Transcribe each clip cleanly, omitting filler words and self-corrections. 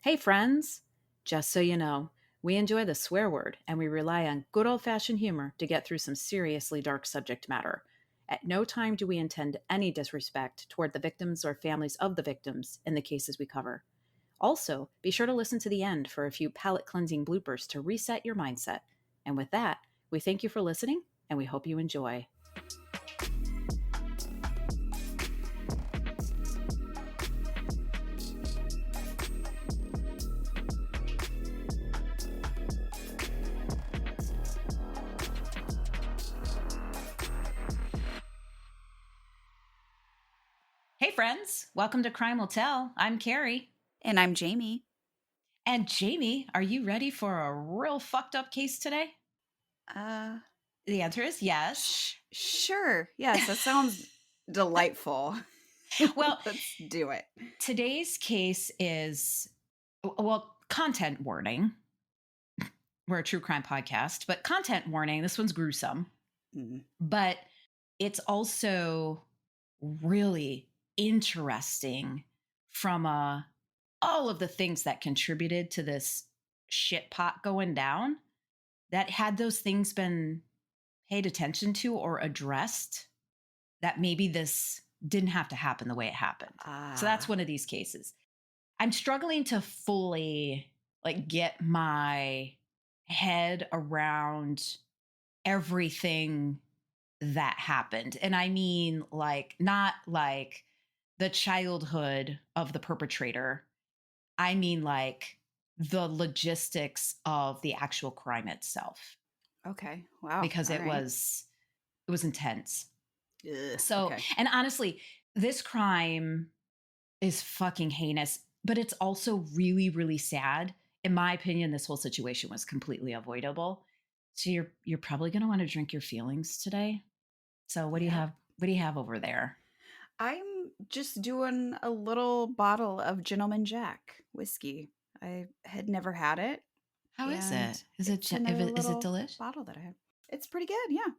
Hey, friends! Just so you know, we enjoy the swear word and we rely on good old fashioned humor to get through some seriously dark subject matter. At no time do we intend any disrespect toward the victims or families of the victims in the cases we cover. Also, be sure to listen to the end for a few palate cleansing bloopers to reset your mindset. And with that, we thank you for listening and we hope you enjoy. Hey, friends! Welcome to Crime Will Tell. I'm Carrie. And I'm Jamie. And Jamie, are you ready for a real fucked up case today? Uh, The answer is yes. sure. Yes, that sounds delightful. Well, Let's do it. today's case is, content warning. We're a true crime podcast, but content warning. This one's gruesome, but it's also really interesting from all of the things that contributed to this shit pot going down. That had those things been paid attention to or addressed, that maybe this didn't have to happen the way it happened. So that's one of these cases. I'm struggling to fully get my head around everything that happened. And I mean not like the childhood of the perpetrator. I mean like the logistics of the actual crime itself. Okay. Wow. Because All it right. was intense. Ugh, So, okay. and honestly, this crime is fucking heinous, but it's also really, really sad. In my opinion, this whole situation was completely avoidable. So you're probably going to want to drink your feelings today. So what do you Yep. have? What do you have over there? I'm just doing a little bottle of Gentleman Jack whiskey. I had never had it, How is and it? Is it it's in a is it little delish? bottle that I have. It's pretty good. Yeah.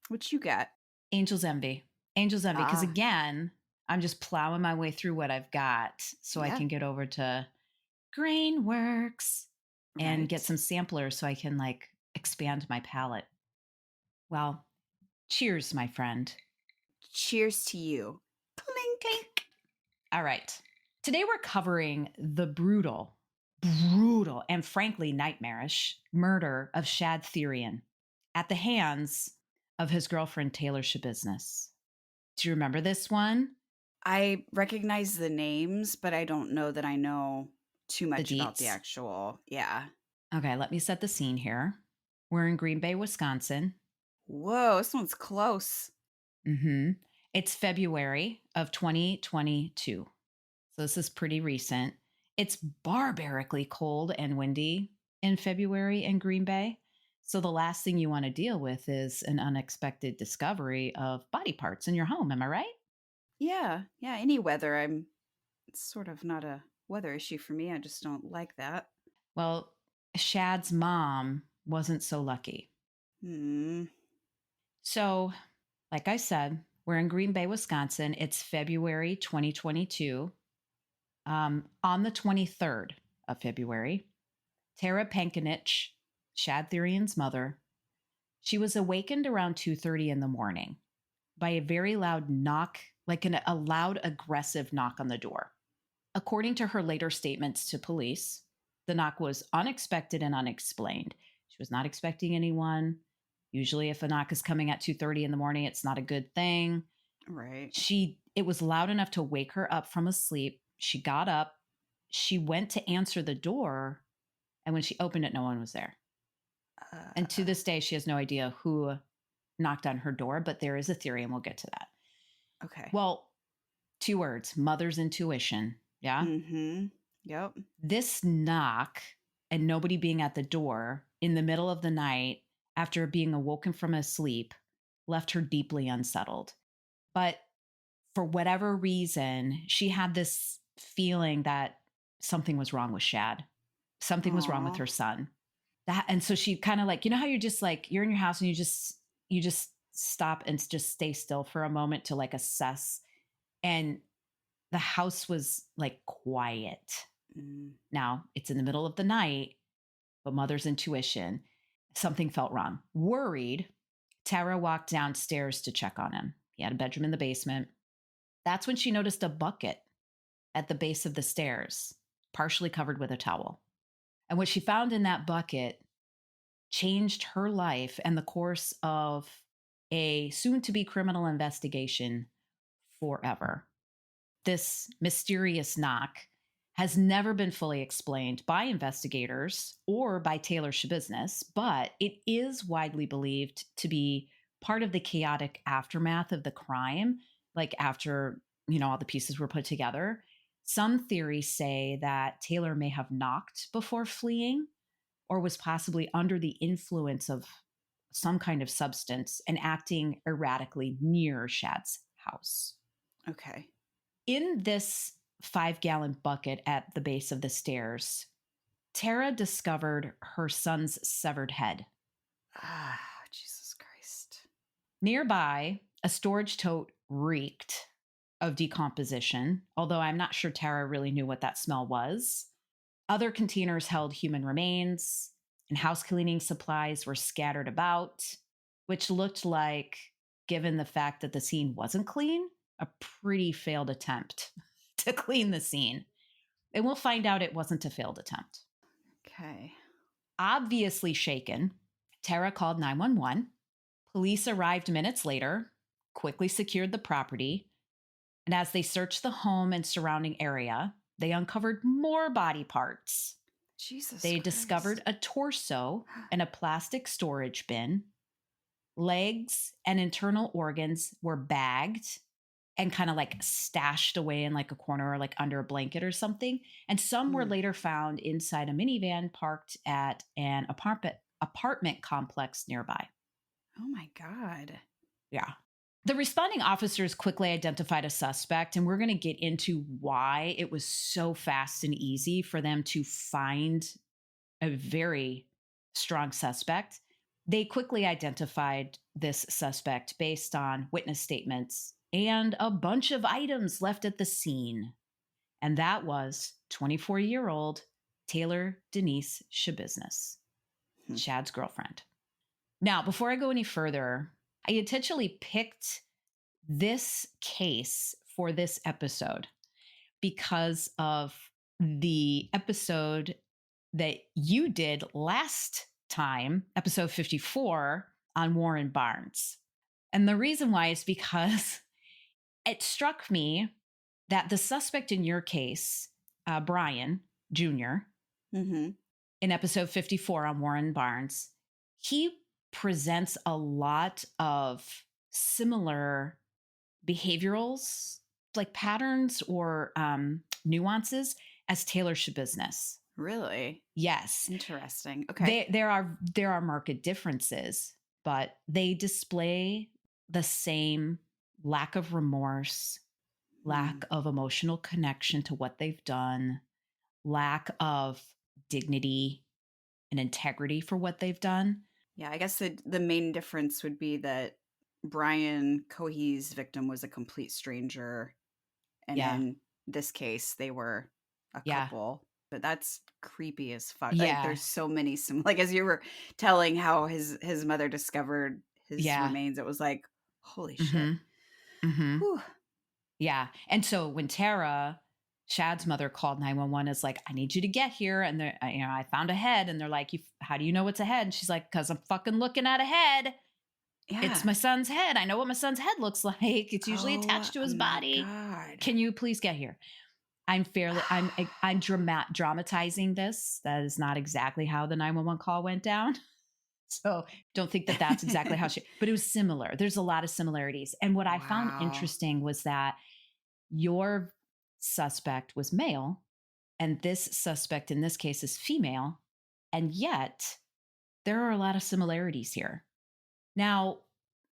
What you got? Angel's envy. Angel's envy. Because Ah, again, I'm just plowing my way through what I've got so I yeah. can get over to Grainworks and get Right. some samplers so I can expand my palate. Well, cheers, my friend. Cheers to you. Clink. Clink. All right. Today we're covering the brutal, and frankly nightmarish murder of Shad Thyrion at the hands of his girlfriend, Taylor Schabusiness. Do you remember this one? I recognize the names, but I don't know that I know too The much about the deets? actual. Yeah. Okay, let me set the scene here. We're in Green Bay, Wisconsin. Whoa, this one's close. Mm-hmm. It's February of 2022. So this is pretty recent. It's barbarically cold and windy in February in Green Bay. So the last thing you want to deal with is an unexpected discovery of body parts in your home. Am I right? Yeah. Yeah. Any weather. It's sort of not a weather issue for me. I just don't like that. Well, Shad's mom wasn't so lucky. Hmm. So, like I said, we're in Green Bay, Wisconsin. It's February 2022. On the 23rd of February, Tara Pankinich, Shad Thyrion's mother, she was awakened around 2:30 in the morning by a very loud knock, a loud aggressive knock on the door. According to her later statements to police, the knock was unexpected and unexplained. She was not expecting anyone. Usually if a knock is coming at 2:30 in the morning, it's not a good thing. Right. It was loud enough to wake her up from a sleep. She got up, she went to answer the door, and when she opened it, no one was there. And to Uh, this day, she has no idea who knocked on her door, but there is a theory, and we'll get to that. okay. Well, two words: mother's intuition. Yeah. Mm-hmm. Yep. This knock and nobody being at the door in the middle of the night after being awoken from a sleep left her deeply unsettled. But for whatever reason, she had this feeling that something was wrong with Shad. Something was wrong with Aw. her son. And so she kind of how you're just you're in your house and you just stop and just stay still for a moment to assess. And the house was quiet. Now, it's in the middle of the night, but mother's intuition, something felt wrong. Worried, Tara walked downstairs to check on him. He had a bedroom in the basement. That's when she noticed a bucket at the base of the stairs, partially covered with a towel. And what she found in that bucket changed her life and the course of a soon to be criminal investigation forever. This mysterious knock has never been fully explained by investigators or by Taylor Schabusiness, but it is widely believed to be part of the chaotic aftermath of the crime, like after, all the pieces were put together. Some theories say that Taylor may have knocked before fleeing or was possibly under the influence of some kind of substance and acting erratically near Shad's house. Okay. In this 5-gallon bucket at the base of the stairs, Tara discovered her son's severed head. Ah, Jesus Christ. Nearby, a storage tote reeked of decomposition, although I'm not sure Tara really knew what that smell was. Other containers held human remains, and house cleaning supplies were scattered about, which looked like, given the fact that the scene wasn't clean, a pretty failed attempt to clean the scene. And we'll find out it wasn't a failed attempt. Okay. Obviously shaken, Tara called 911. Police arrived minutes later, quickly secured the property, and as they searched the home and surrounding area, they uncovered more body parts. Jesus They Christ. discovered a torso in a plastic storage bin. Legs and internal organs were bagged and kind of like stashed away in like a corner or like under a blanket or something. And some were later found inside a minivan parked at an apartment complex nearby. Oh my God. Yeah. The responding officers quickly identified a suspect, and we're going to get into why it was so fast and easy for them to find a very strong suspect. They quickly identified this suspect based on witness statements and a bunch of items left at the scene. And that was 24-year-old Taylor Denise Schabusiness, Shad's girlfriend. Now, before I go any further, I intentionally picked this case for this episode because of the episode that you did last time, episode 54, on Warren Barnes. And the reason why is because it struck me that the suspect in your case, Brian Jr., in episode 54 on Warren Barnes, he presents a lot of similar behaviorals, like patterns or nuances as Taylor Schabusiness. Really? Yes. Interesting. Okay. There are marked differences, but they display the same lack of remorse, lack of emotional connection to what they've done, lack of dignity and integrity for what they've done. Yeah, I guess the main difference would be that Brian Cohey's victim was a complete stranger, and in this case, they were a couple. But that's creepy as fuck. Yeah. Like, there's so many like as you were telling how his mother discovered his remains, it was like, holy shit. Whew. Yeah. And so when Tara, Shad's mother, called 911, is like, I need you to get here. And they're, I found a head. And they're like, how do you know it's a head? And she's like, because I'm fucking looking at a head. Yeah. It's my son's head. I know what my son's head looks like. It's usually attached to his body. God. Can you please get here? I'm dramatizing this. That is not exactly how the 911 call went down. So don't think that that's exactly how but it was similar. There's a lot of similarities. And what I found interesting was that your suspect was male and this suspect in this case is female. And yet there are a lot of similarities here. Now,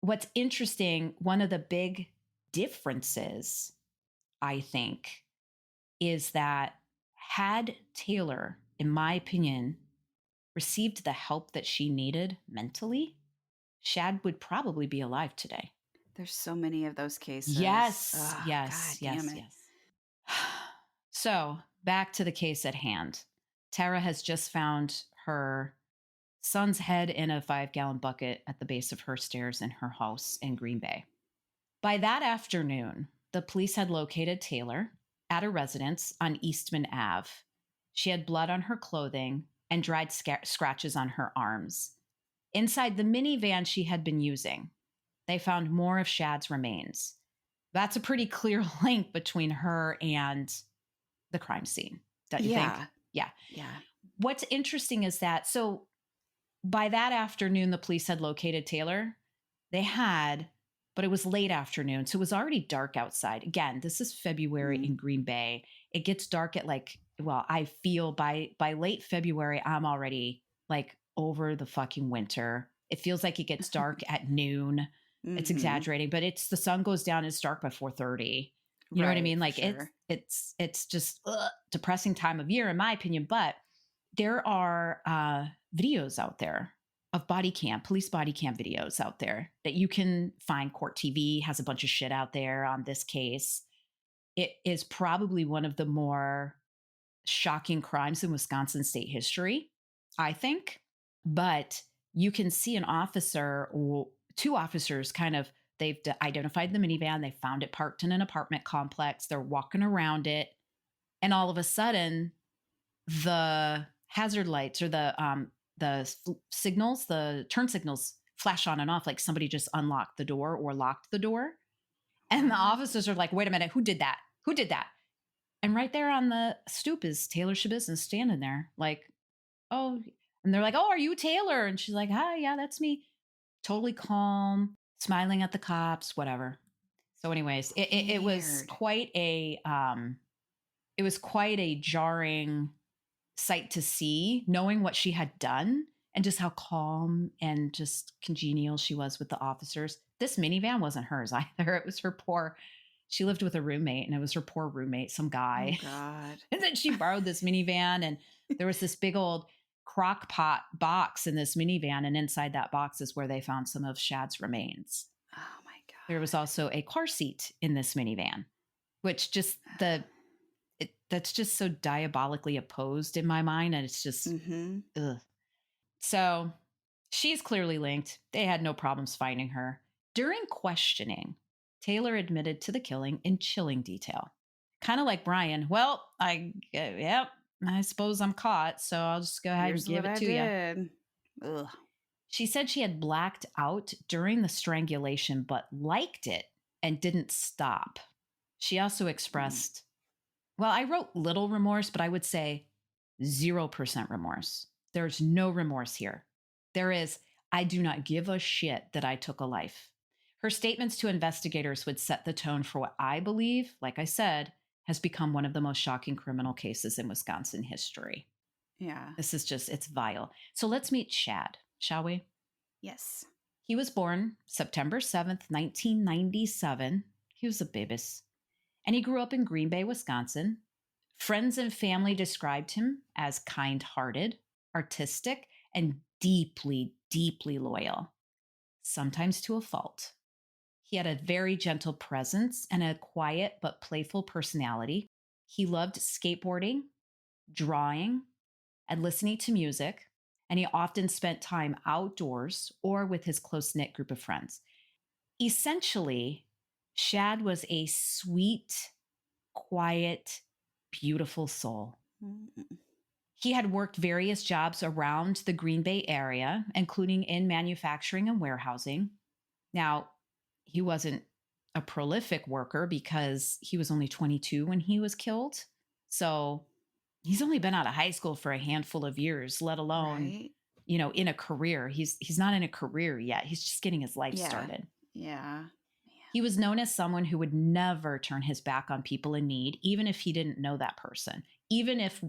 what's interesting, one of the big differences, I think, is that had Taylor, in my opinion, received the help that she needed mentally, Shad would probably be alive today. There's so many of those cases. Yes, yes, God, yes, yes. So back to the case at hand. Tara has just found her son's head in a 5-gallon bucket at the base of her stairs in her house in Green Bay. By that afternoon, the police had located Taylor at a residence on Eastman Ave. She had blood on her clothing and dried scratches on her arms. Inside the minivan she had been using, they found more of Shad's remains. That's a pretty clear link between her and the crime scene, don't you think? Yeah. What's interesting is that, so by that afternoon, the police had located Taylor. They had, but it was late afternoon, so it was already dark outside. Again, this is February in Green Bay. It gets dark at I feel by late February, I'm already over the fucking winter. It feels like it gets dark at noon. It's exaggerating, but the sun goes down and it's dark by 4:30. You know what I mean? Sure. It's just depressing time of year, in my opinion. But there are videos out there of police body cam videos out there that you can find. Court TV has a bunch of shit out there on this case. It is probably one of the more shocking crimes in Wisconsin state history, I think. But you can see an officer or two officers they've identified the minivan. They found it parked in an apartment complex. They're walking around it. And all of a sudden, the hazard lights or the signals, the turn signals flash on and off like somebody just unlocked the door or locked the door. And the officers are like, wait a minute, who did that? Who did that? And right there on the stoop is Taylor Schabusiness standing there oh, and they're like, oh, are you Taylor? And she's like, hi, yeah, that's me. Totally calm, smiling at the cops, whatever. So anyways, it was quite a jarring sight to see, knowing what she had done and just how calm and just congenial she was with the officers. This minivan wasn't hers either. It was she lived with a roommate, and it was her poor roommate, some guy. Oh, God. And then she borrowed this minivan, and there was this big old crock pot box in this minivan. And inside that box is where they found some of Shad's remains. Oh, my God. There was also a car seat in this minivan, which just that's just so diabolically opposed in my mind. And it's just, ugh. So she's clearly linked. They had no problems finding her. During questioning, Taylor admitted to the killing in chilling detail. Kind of like Brian. Well, I suppose I'm caught, so I'll just go ahead and give it to you. Ugh. She said she had blacked out during the strangulation, but liked it and didn't stop. She also expressed, well, I wrote little remorse, but I would say 0% remorse. There's no remorse here. There is, I do not give a shit that I took a life. Her statements to investigators would set the tone for what I believe, like I said, has become one of the most shocking criminal cases in Wisconsin history. Yeah. This is just, it's vile. So let's meet Shad, shall we? Yes. He was born September 7th, 1997. He was a babus. And he grew up in Green Bay, Wisconsin. Friends and family described him as kind-hearted, artistic, and deeply, deeply loyal, sometimes to a fault. He had a very gentle presence and a quiet but playful personality. He loved skateboarding, drawing, and listening to music, and he often spent time outdoors or with his close-knit group of friends. Essentially, Shad was a sweet, quiet, beautiful soul. Mm-hmm. He had worked various jobs around the Green Bay area, including in manufacturing and warehousing. Now, he wasn't a prolific worker because he was only 22 when he was killed. So he's only been out of high school for a handful of years, let alone, in a career. He's not in a career yet. He's just getting his life started. Yeah. He was known as someone who would never turn his back on people in need, even if he didn't know that person, even if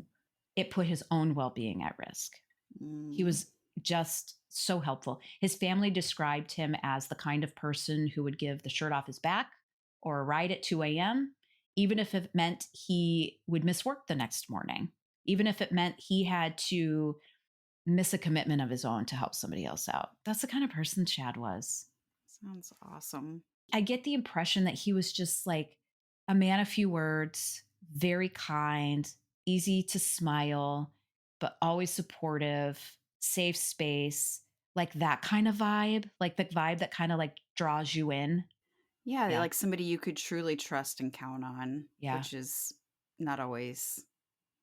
it put his own well-being at risk. He was just so helpful. His family described him as the kind of person who would give the shirt off his back or a ride at 2 a.m., even if it meant he would miss work the next morning, even if it meant he had to miss a commitment of his own to help somebody else out. That's the kind of person Shad was. Sounds awesome. I get the impression that he was just like a man of few words, very kind, easy to smile, but always supportive, safe space, like that kind of vibe, like the vibe that kind of like draws you in. Yeah, Yeah. like somebody you could truly trust and count on, Yeah. which is not always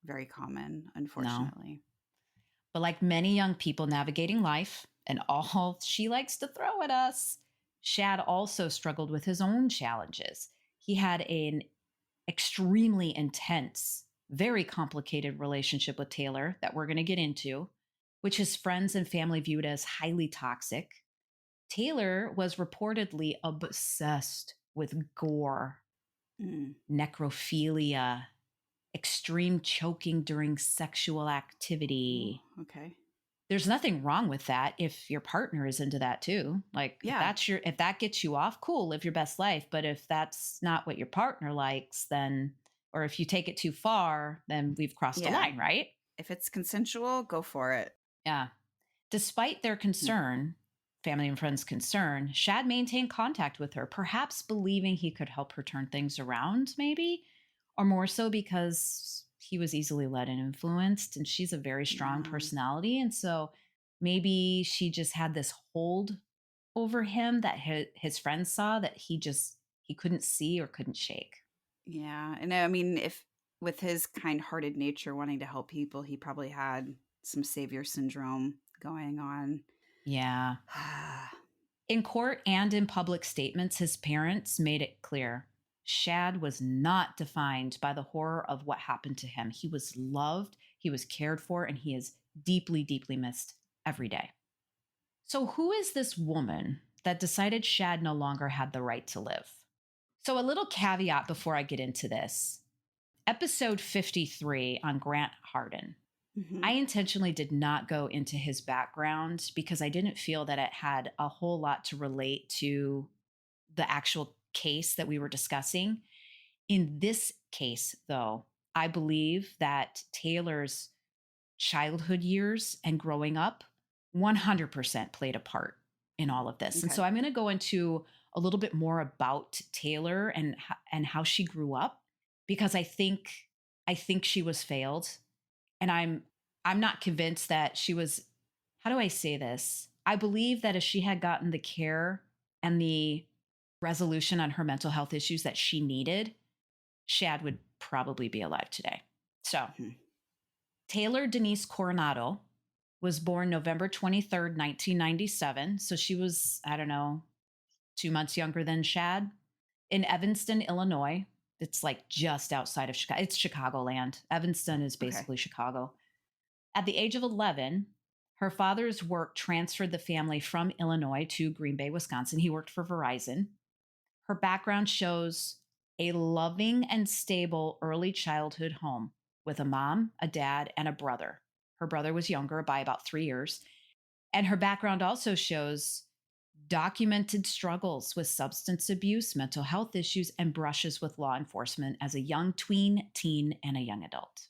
very common, No. unfortunately. But like many young people navigating life and all she likes to throw at us, Shad also struggled with his own challenges. He had an extremely intense, very complicated relationship with Taylor that we're going to get into, which his friends and family viewed as highly toxic. Taylor was reportedly obsessed with gore, Mm. necrophilia, extreme choking during sexual Ooh, activity. okay. There's nothing wrong with that if your partner is into that too. Like Yeah. if that gets you off, cool, live your best life. But if that's not what your partner likes, then or if you take it too far, then we've crossed a Yeah. line, right? If it's consensual, go for it. Yeah. Despite their concern, family and friends' concern, Shad maintained contact with her, perhaps believing he could help her turn things around, maybe, or more so because he was easily led and influenced, and she's a very strong Yeah. personality. And so maybe she just had this hold over him that his friends saw that he couldn't see or couldn't shake. Yeah. And I mean, if with his kind hearted nature wanting to help people, he probably had some savior syndrome going on. Yeah. In court and in public statements, his parents made it clear Shad was not defined by the horror of what happened to him. He was loved, he was cared for, and he is deeply, deeply missed every day. So, who is this woman that decided Shad no longer had the right to live? So, a little caveat before I get into this. Episode 53 on Grant Hardin. I intentionally did not go into his background because I didn't feel that it had a whole lot to relate to the actual case that we were discussing. In this case, though, I believe that Taylor's childhood years and growing up 100% played a part in all of this. And Okay. so I'm going to go into a little bit more about Taylor and how she grew up because I think she was failed, and I'm not convinced that she was. How do I say this? I believe that if she had gotten the care and the resolution on her mental health issues that she needed, Shad would probably be alive today. So, Taylor Denise Coronado was born November 23rd, 1997. So she was, I don't know, 2 months younger than Shad, in Evanston, Illinois. It's like just outside of Chicago. It's Chicagoland. Evanston is Okay. basically Chicago. At the age of 11, her father's work transferred the family from Illinois to Green Bay, Wisconsin. He worked for Verizon. Her background shows a loving and stable early childhood home with a mom, a dad, and a brother. Her brother was younger by about 3 years. And her background also shows documented struggles with substance abuse, mental health issues, and brushes with law enforcement as a young tween, teen, and a young adult.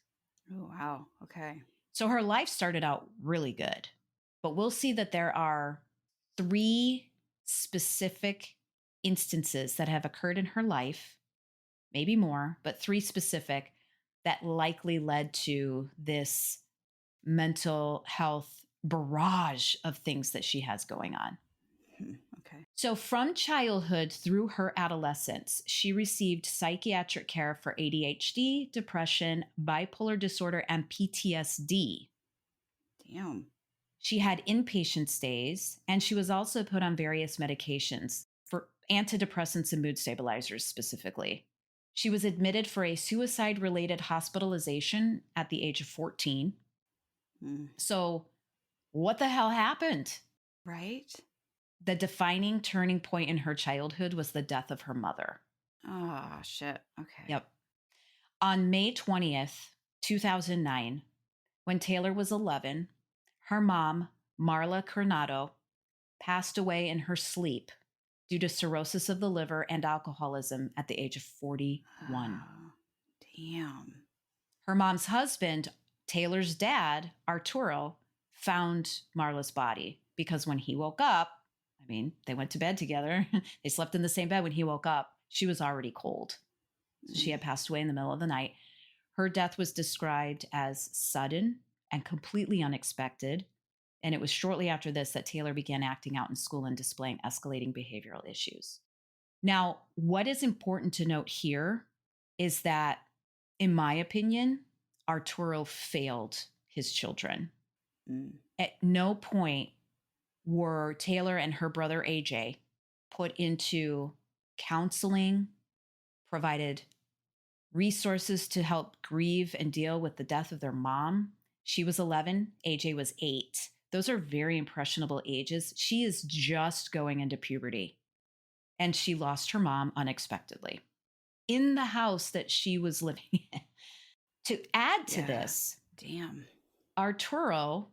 Oh, wow. Okay. So her life started out really good, but we'll see that there are 3 specific instances that have occurred in her life, maybe more, but 3 specific that likely led to this mental health barrage of things that she has going on. Okay. So, from childhood through her adolescence, she received psychiatric care for ADHD, depression, bipolar disorder, and PTSD. Damn. She had inpatient stays, and she was also put on various medications for antidepressants and mood stabilizers specifically. She was admitted for a suicide related hospitalization at the age of 14. So, what the hell happened? Right? The defining turning point in her childhood was the death of her mother. Oh, shit. Okay. Yep. On May 20th, 2009, when Taylor was 11, her mom, Marla Coronado, passed away in her sleep due to cirrhosis of the liver and alcoholism at the age of 41. Oh, damn. Her mom's husband, Taylor's dad, Arturo, found Marla's body because when he woke up, I mean, they went to bed together. They slept in the same bed. When he woke up, she was already cold. So she had passed away in the middle of the night. Her death was described as sudden and completely unexpected. And it was shortly after this that Taylor began acting out in school and displaying escalating behavioral issues. Now, what is important to note here is that, in my opinion, Arturo failed his children. At no point were Taylor and her brother AJ put into counseling, provided resources to help grieve and deal with the death of their mom. She was 11, AJ was 8. Those are very impressionable ages. She is just going into puberty, and she lost her mom unexpectedly in the house that she was living in. To add to this, Arturo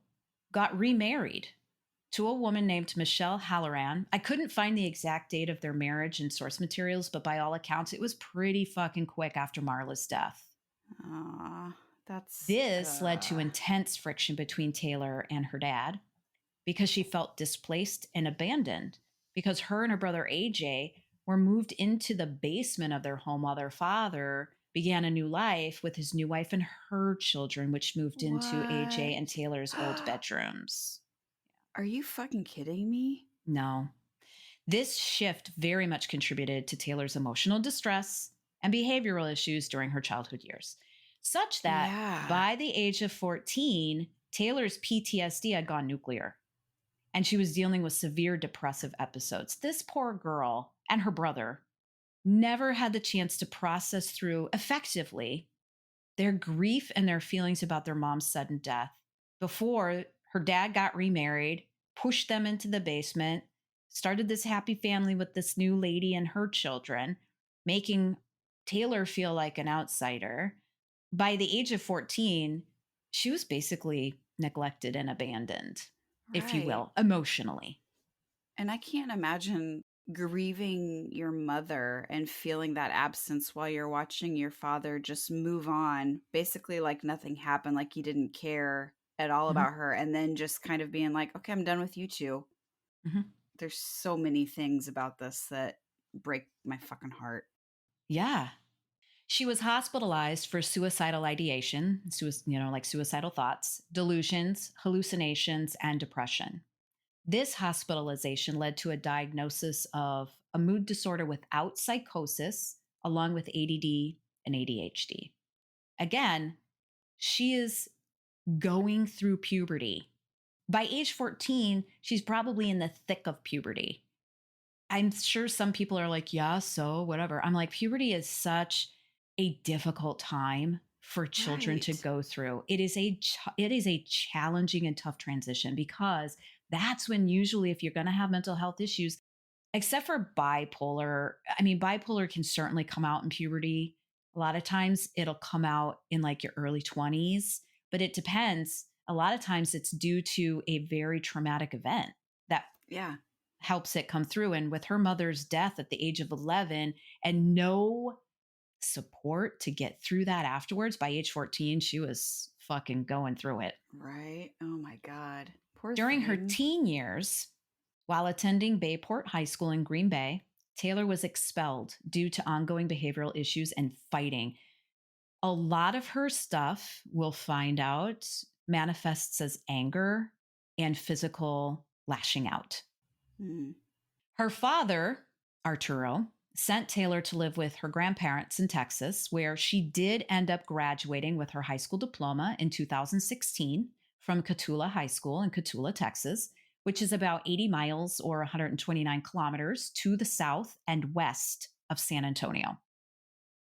got remarried to a woman named Michelle Halloran. I couldn't find the exact date of their marriage in source materials, but by all accounts, it was pretty fucking quick after Marla's death. This led to intense friction between Taylor and her dad because she felt displaced and abandoned because her and her brother AJ were moved into the basement of their home while their father began a new life with his new wife and her children, which moved into AJ and Taylor's old bedrooms. Are you fucking kidding me? No. This shift very much contributed to Taylor's emotional distress and behavioral issues during her childhood years, such that by the age of 14, Taylor's PTSD had gone nuclear, and she was dealing with severe depressive episodes. This poor girl and her brother never had the chance to process through effectively their grief and their feelings about their mom's sudden death before her dad got remarried, pushed them into the basement, started this happy family with this new lady and her children, making Taylor feel like an outsider. By the age of 14, she was basically neglected and abandoned, if you will, emotionally. And I can't imagine grieving your mother and feeling that absence while you're watching your father just move on, basically like nothing happened, like he didn't care at all about her, and then just kind of being like, okay, I'm done with you two. There's so many things about this that break my fucking heart. Yeah. She was hospitalized for suicidal ideation, like suicidal thoughts, delusions, hallucinations, and depression. This hospitalization led to a diagnosis of a mood disorder without psychosis, along with ADD and ADHD. Again, she is going through puberty. By age 14, she's probably in the thick of puberty. I'm sure some people are like, yeah, so whatever. I'm like, puberty is such a difficult time for children to go through. It is a challenging and tough transition because that's when usually if you're going to have mental health issues, except for bipolar, I mean, bipolar can certainly come out in puberty. A lot of times it'll come out in like your early 20s, but it depends. A lot of times it's due to a very traumatic event that helps it come through. And with her mother's death at the age of 11 and no support to get through that afterwards, by age 14, she was fucking going through it. Right. Oh my God. Poor During thing. her teen years, while attending Bayport High School in Green Bay, Taylor was expelled due to ongoing behavioral issues and fighting. A lot of her stuff, we'll find out, manifests as anger and physical lashing out. Her father, Arturo, sent Taylor to live with her grandparents in Texas, where she did end up graduating with her high school diploma in 2016 from Cotulla High School in Cotulla, Texas, which is about 80 miles or 129 kilometers to the south and west of San Antonio.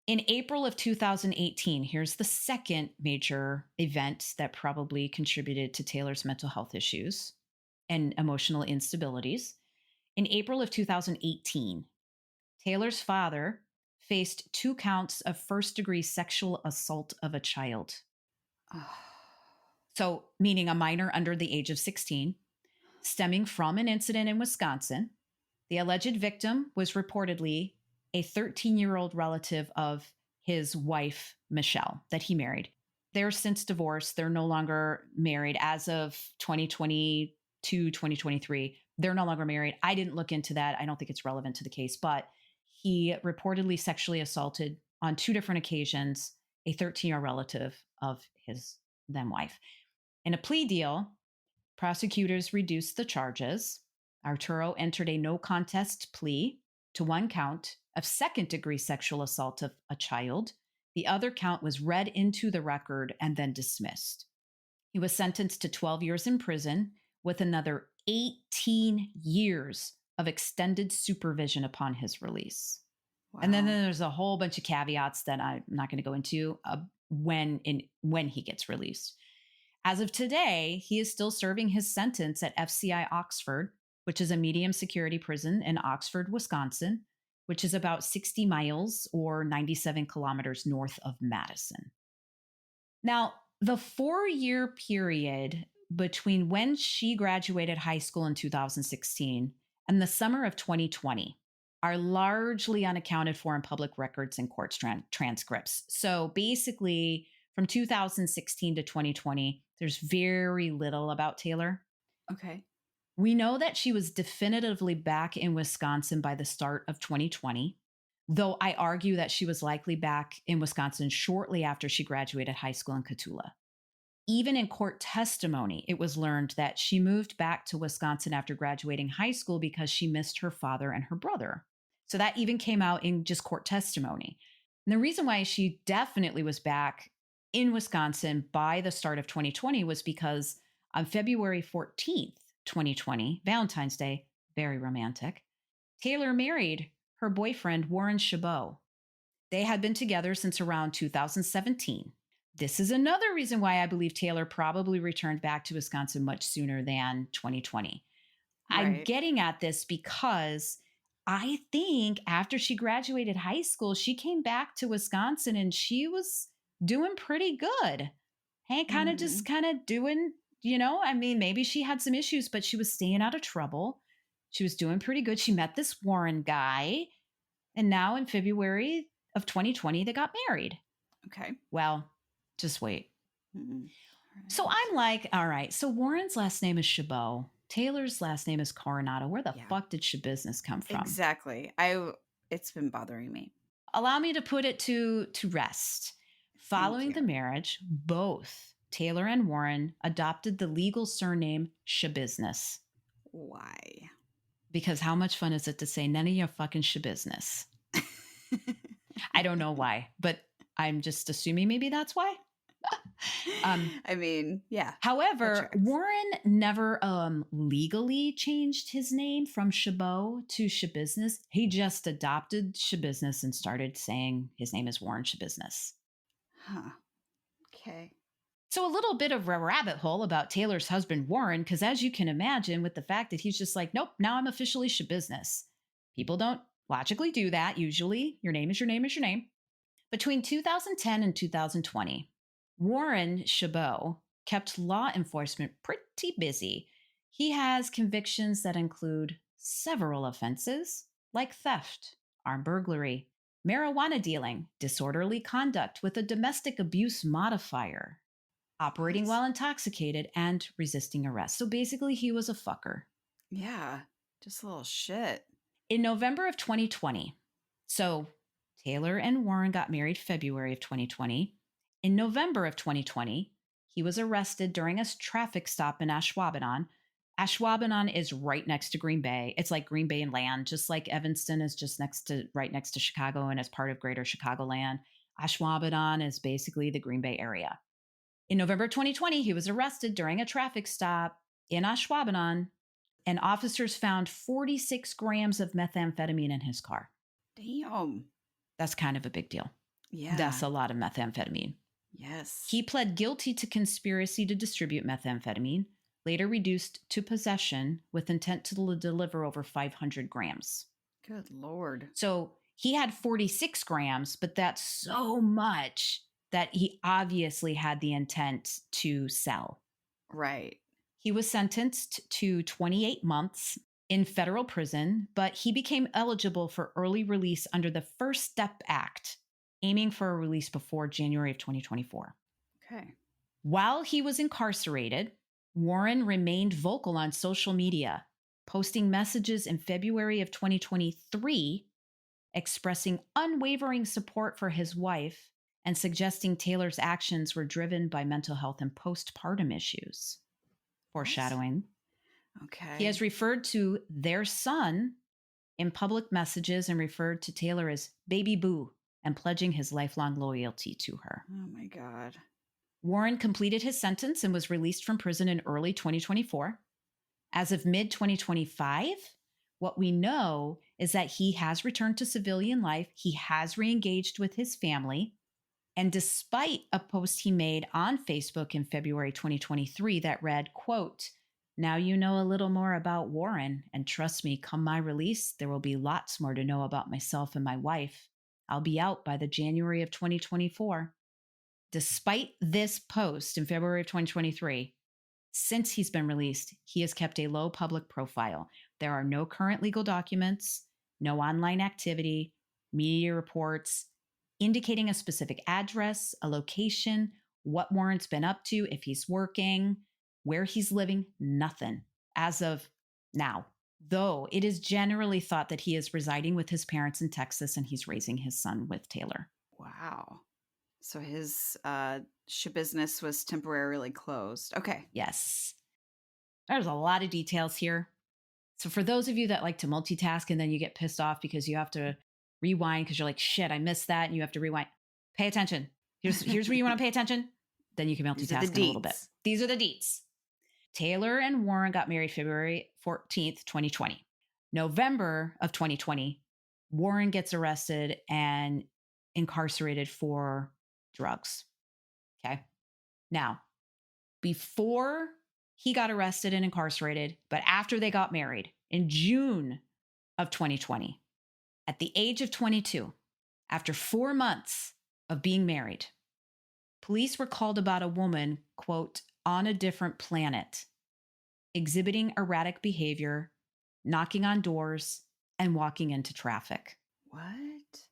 In April of 2018, here's the second major event that probably contributed to Taylor's mental health issues and emotional instabilities. In April of 2018, Taylor's father faced 2 counts of first-degree sexual assault of a child. So, meaning a minor under the age of 16, stemming from an incident in Wisconsin. The alleged victim was reportedly a 13-year-old relative of his wife, Michelle, that he married. They're since divorced. They're no longer married as of 2022, 2023. They're no longer married. I didn't look into that. I don't think it's relevant to the case, but he reportedly sexually assaulted on 2 different occasions a 13-year relative of his then wife. In a plea deal, prosecutors reduced the charges. Arturo entered a no contest plea to one count of second-degree sexual assault of a child. The other count was read into the record and then dismissed. He was sentenced to 12 years in prison with another 18 years of extended supervision upon his release. Wow. And then there's a whole bunch of caveats that I'm not going to go into when he gets released. As of today, he is still serving his sentence at FCI Oxford, which is a medium security prison in Oxford, Wisconsin, which is about 60 miles or 97 kilometers north of Madison. Now, the 4-year period between when she graduated high school in 2016 and the summer of 2020 are largely unaccounted for in public records and court transcripts. So basically, from 2016 to 2020, there's very little about Taylor. Okay. We know that she was definitively back in Wisconsin by the start of 2020, though I argue that she was likely back in Wisconsin shortly after she graduated high school in Cotulla. Even in court testimony, it was learned that she moved back to Wisconsin after graduating high school because she missed her father and her brother. So that even came out in just court testimony. And the reason why she definitely was back in Wisconsin by the start of 2020 was because on February 14th, 2020, Valentine's Day, very romantic, Taylor married her boyfriend, Warren Chabot. They had been together since around 2017. This is another reason why I believe Taylor probably returned back to Wisconsin much sooner than 2020. Right. I'm getting at this because I think after she graduated high school, she came back to Wisconsin and she was doing pretty good. Hey, kind of doing, I mean, maybe she had some issues, but she was staying out of trouble. She was doing pretty good. She met this Warren guy. And now in February of 2020, they got married. Okay. Well, just wait. Mm-hmm. Right. So I'm like, all right, so Warren's last name is Chabot. Taylor's last name is Coronado. Where the fuck did Schabusiness come from? Exactly. It's been bothering me. Allow me to put it to rest. Following the marriage, both Taylor and Warren adopted the legal surname Schabusiness. Why? Because how much fun is it to say none of your fucking Schabusiness? I don't know why, but I'm just assuming maybe that's why. I mean, yeah. However, Warren never legally changed his name from Chabot to Schabusiness. He just adopted Schabusiness and started saying his name is Warren Schabusiness. Huh. Okay. So a little bit of a rabbit hole about Taylor's husband, Warren, because as you can imagine, with the fact that he's just like, nope, now I'm officially Schabusiness. People don't logically do that usually. Your name is your name is your name. Between 2010 and 2020, Warren Chabot kept law enforcement pretty busy. He has convictions that include several offenses like theft, armed burglary, marijuana dealing, disorderly conduct with a domestic abuse modifier, operating while intoxicated, and resisting arrest. So basically, he was a fucker. Yeah, just a little shit. In November of 2020, so Taylor and Warren got married February of 2020. In November of 2020, he was arrested during a traffic stop in Ashwaubenon. Ashwaubenon is right next to Green Bay. It's like Green Bay and land, just like Evanston is just right next to Chicago and as part of Greater Chicagoland. Ashwaubenon is basically the Green Bay area. In November 2020, he was arrested during a traffic stop in Ashwaubenon, and officers found 46 grams of methamphetamine in his car. Damn. That's kind of a big deal. Yeah. That's a lot of methamphetamine. Yes. He pled guilty to conspiracy to distribute methamphetamine, later reduced to possession with intent to deliver over 500 grams. Good Lord. So he had 46 grams, but that's so much that he obviously had the intent to sell. Right. He was sentenced to 28 months in federal prison, but he became eligible for early release under the First Step Act, aiming for a release before January of 2024. Okay. While he was incarcerated, Warren remained vocal on social media, posting messages in February of 2023 expressing unwavering support for his wife and suggesting Taylor's actions were driven by mental health and postpartum issues. Foreshadowing. Okay. He has referred to their son in public messages and referred to Taylor as baby boo and pledging his lifelong loyalty to her. Oh my God. Warren completed his sentence and was released from prison in early 2024. As of mid-2025, what we know is that he has returned to civilian life. He has re-engaged with his family. And despite a post he made on Facebook in February 2023 that read, quote, "Now you know a little more about Warren, and trust me, come my release, there will be lots more to know about myself and my wife. I'll be out by the January of 2024. Despite this post in February of 2023, since he's been released, he has kept a low public profile. There are no current legal documents, no online activity, media reports indicating a specific address, a location, what Warren's been up to, if he's working, where he's living, nothing as of now. Though it is generally thought that he is residing with his parents in Texas and he's raising his son with Taylor. Wow. So his Schabusiness was temporarily closed. Okay. Yes. There's a lot of details here. So for those of you that like to multitask and then you get pissed off because you have to rewind because you're like, shit, I missed that. And you have to rewind. Pay attention. Here's where you want to pay attention. Then you can multitask in a little bit. These are the deets. Taylor and Warren got married February 14th, 2020. November of 2020, Warren gets arrested and incarcerated for drugs. Okay. Now, before he got arrested and incarcerated, but after they got married in June of 2020, at the age of 22, after 4 months of being married, police were called about a woman, quote, on a different planet, exhibiting erratic behavior, knocking on doors, and walking into traffic. What?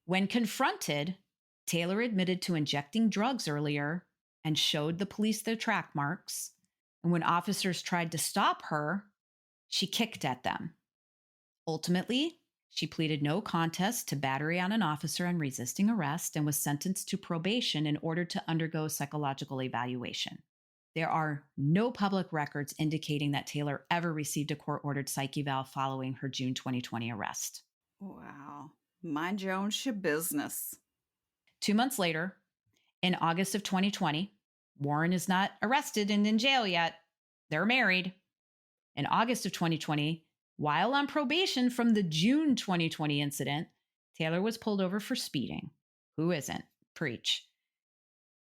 When confronted, Taylor admitted to injecting drugs earlier and showed the police their track marks. And when officers tried to stop her, she kicked at them. Ultimately, she pleaded no contest to battery on an officer and resisting arrest and was sentenced to probation in order to undergo psychological evaluation. There are no public records indicating that Taylor ever received a court-ordered psych eval following her June 2020 arrest. Wow. Mind your own Schabusiness. 2 months later, in August of 2020, Warren is not arrested and in jail yet. They're married. In August of 2020, while on probation from the June 2020 incident, Taylor was pulled over for speeding. Who isn't? Preach.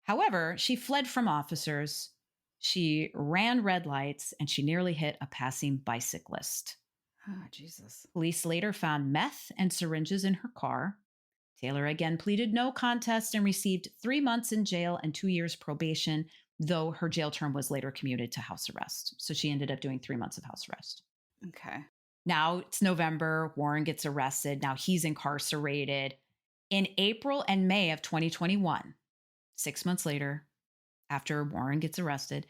However, she fled from officers. She ran red lights and she nearly hit a passing bicyclist. Oh, Jesus. Police later found meth and syringes in her car. Taylor again pleaded no contest and received 3 months in jail and 2 years probation, though her jail term was later commuted to house arrest. So she ended up doing 3 months of house arrest. Okay. Now it's November. Warren gets arrested. Now he's incarcerated. In April and May of 2021, 6 months later, after Warren gets arrested,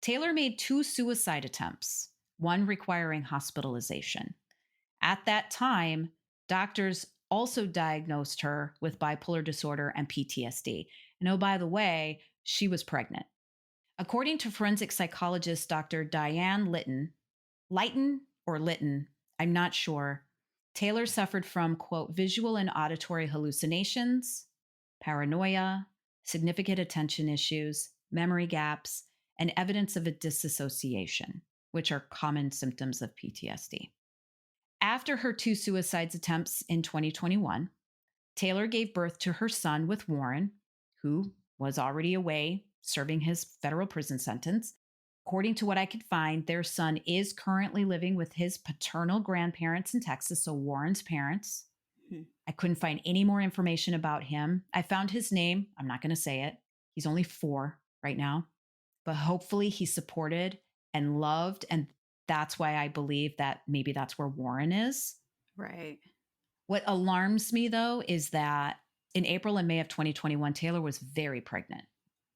Taylor made 2 suicide attempts, one requiring hospitalization. At that time, doctors also diagnosed her with bipolar disorder and PTSD. And oh, by the way, she was pregnant. According to forensic psychologist Dr. Diane Litton, I'm not sure, Taylor suffered from, quote, visual and auditory hallucinations, paranoia, significant attention issues, memory gaps, and evidence of a disassociation, which are common symptoms of PTSD. After her 2 suicide attempts in 2021, Taylor gave birth to her son with Warren, who was already away serving his federal prison sentence. According to what I could find, their son is currently living with his paternal grandparents in Texas, so Warren's parents. I couldn't find any more information about him. I found his name. I'm not going to say it. He's only 4 right now, but hopefully he's supported and loved. And that's why I believe that maybe that's where Warren is. Right. What alarms me, though, is that in April and May of 2021, Taylor was very pregnant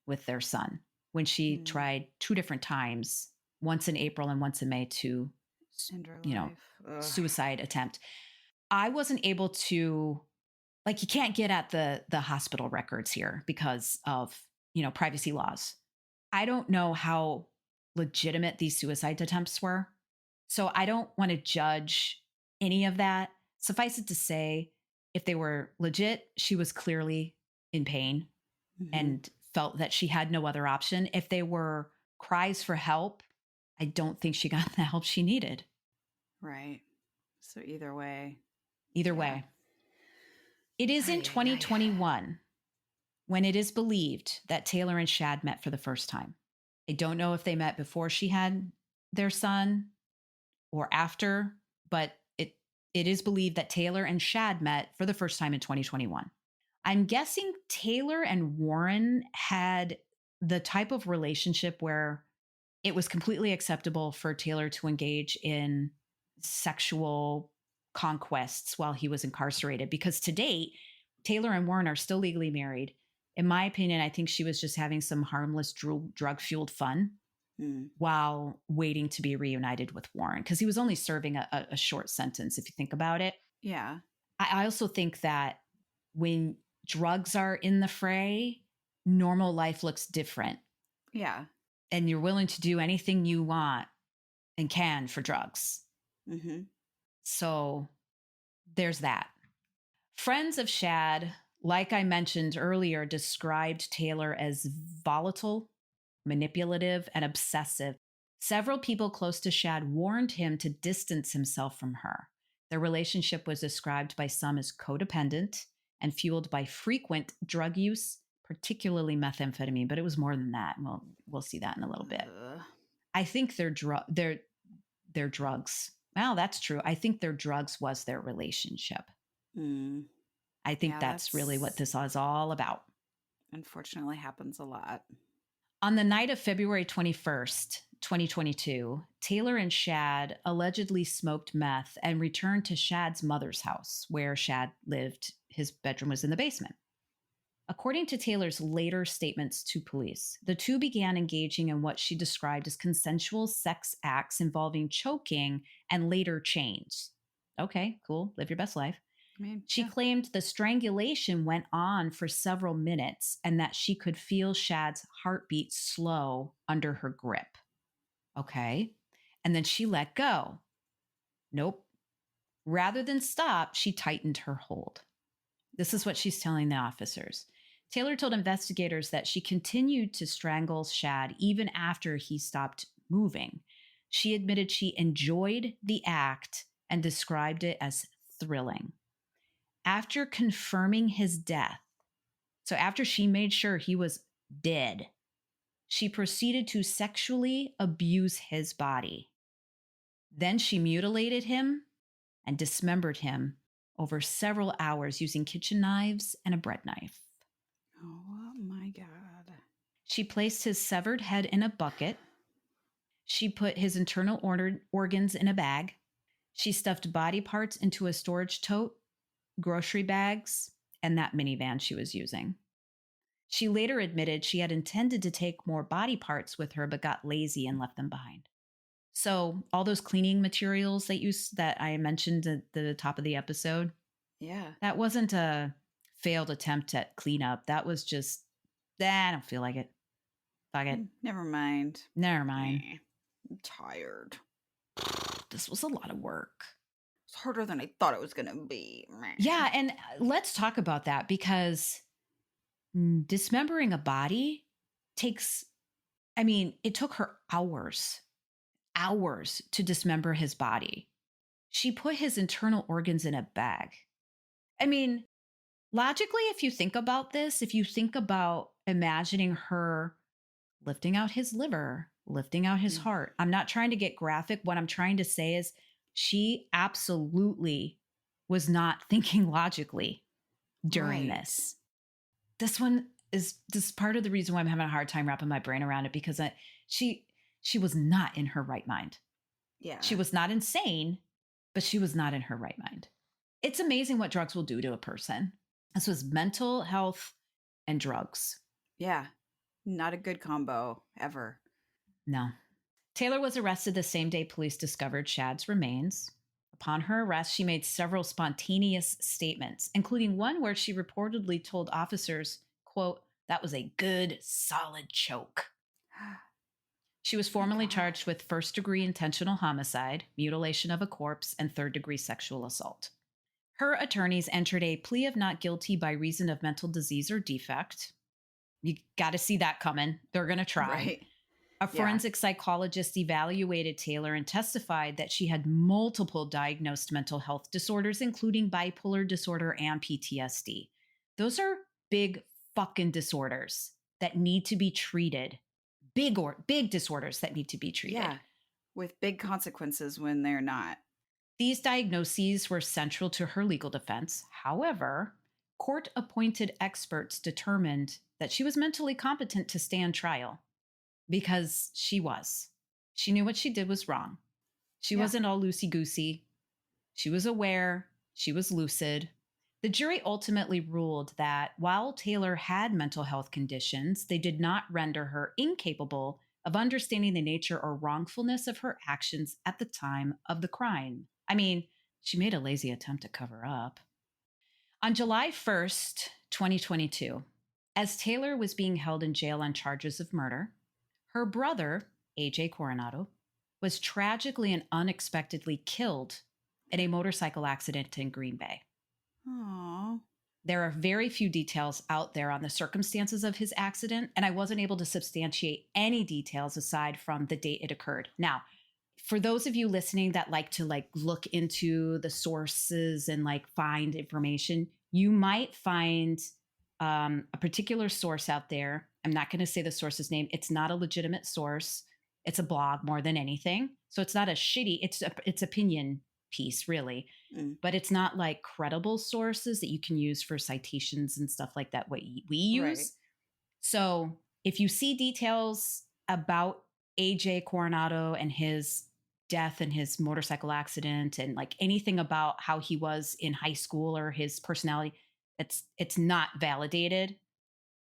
with their son when she tried 2 different times, once in April and once in May, to, suicide attempt. I wasn't able to like you can't get at the hospital records here because of, privacy laws. I don't know how legitimate these suicide attempts were. So I don't want to judge any of that. Suffice it to say, if they were legit, she was clearly in pain and felt that she had no other option. If they were cries for help, I don't think she got the help she needed. Right. So either way. Either way. It is in 2021 when it is believed that Taylor and Shad met for the first time. I don't know if they met before she had their son or after, but it is believed that Taylor and Shad met for the first time in 2021. I'm guessing Taylor and Warren had the type of relationship where it was completely acceptable for Taylor to engage in sexual conquests while he was incarcerated, because to date, Taylor and Warren are still legally married. In my opinion, I think she was just having some harmless drug-fueled fun while waiting to be reunited with Warren, because he was only serving a short sentence, if you think about it. Yeah. I also think that when drugs are in the fray, normal life looks different. Yeah. And you're willing to do anything you want and can for drugs. So there's that. Friends of Shad, like I mentioned earlier, described Taylor as volatile, manipulative, and obsessive. Several people close to Shad warned him to distance himself from her. Their relationship was described by some as codependent and fueled by frequent drug use, particularly methamphetamine, but it was more than that. We'll see that in a little bit. I think their drugs. Well, that's true. I think their drugs was their relationship. I think that's really what this is all about. Unfortunately happens a lot. On the night of February 21st, 2022, Taylor and Shad allegedly smoked meth and returned to Shad's mother's house, where Shad lived. His bedroom was in the basement. According to Taylor's later statements to police, the two began engaging in what she described as consensual sex acts involving choking and later chains. Okay, cool. Live your best life. She claimed the strangulation went on for several minutes and that she could feel Shad's heartbeat slow under her grip. Okay. And then she let go. Nope. Rather than stop, she tightened her hold. This is what she's telling the officers. Taylor told investigators that she continued to strangle Shad even after he stopped moving. She admitted she enjoyed the act and described it as thrilling. After confirming his death, so after she made sure he was dead, she proceeded to sexually abuse his body. Then she mutilated him and dismembered him over several hours using kitchen knives and a bread knife. Oh my God. She placed his severed head in a bucket. She put his internal organs in a bag. She stuffed body parts into a storage tote, grocery bags, and that minivan she was using. She later admitted she had intended to take more body parts with her, but got lazy and left them behind. So all those cleaning materials that I mentioned at the top of the episode, that wasn't a failed attempt at cleanup. That was just, I don't feel like it. Fuck it. Never mind. I'm tired. This was a lot of work. It's harder than I thought it was going to be. Yeah, and let's talk about that, because dismembering a body it took her hours to dismember his body. She put his internal organs in a bag. I mean, logically, if you think about this, if you think about imagining her lifting out his liver, lifting out his heart, I'm not trying to get graphic. What I'm trying to say is she absolutely was not thinking logically during this. This is part of the reason why I'm having a hard time wrapping my brain around it, because she was not in her right mind. Yeah. She was not insane, but she was not in her right mind. It's amazing what drugs will do to a person. This was mental health and drugs. Yeah. Not a good combo ever. No. Taylor was arrested the same day police discovered Shad's remains. Upon her arrest, she made several spontaneous statements, including one where she reportedly told officers, quote, "That was a good, solid choke." She was formally charged with first-degree intentional homicide, mutilation of a corpse, and third-degree sexual assault. Her attorneys entered a plea of not guilty by reason of mental disease or defect. You got to see that coming. They're going to try. Right. A forensic psychologist evaluated Taylor and testified that she had multiple diagnosed mental health disorders, including bipolar disorder and PTSD. Those are big fucking disorders that need to be treated. Big disorders that need to be treated. Yeah, with big consequences when they're not. These diagnoses were central to her legal defense. However, court-appointed experts determined that she was mentally competent to stand trial. Because she was. She knew what she did was wrong. She wasn't all loosey-goosey. She was aware. She was lucid. The jury ultimately ruled that while Taylor had mental health conditions, they did not render her incapable of understanding the nature or wrongfulness of her actions at the time of the crime. I mean, she made a lazy attempt to cover up. On July 1st, 2022, as Taylor was being held in jail on charges of murder, her brother, AJ Coronado, was tragically and unexpectedly killed in a motorcycle accident in Green Bay. Aww. There are very few details out there on the circumstances of his accident, and I wasn't able to substantiate any details aside from the date it occurred. Now, for those of you listening that like to look into the sources and find information, you might find a particular source out there. I'm not going to say the source's name. It's not a legitimate source. It's a blog more than anything. So it's not a shitty, it's opinion piece really, but it's not credible sources that you can use for citations and stuff like that, what we use. Right. So if you see details about AJ Coronado and his death and his motorcycle accident and anything about how he was in high school or his personality, it's not validated.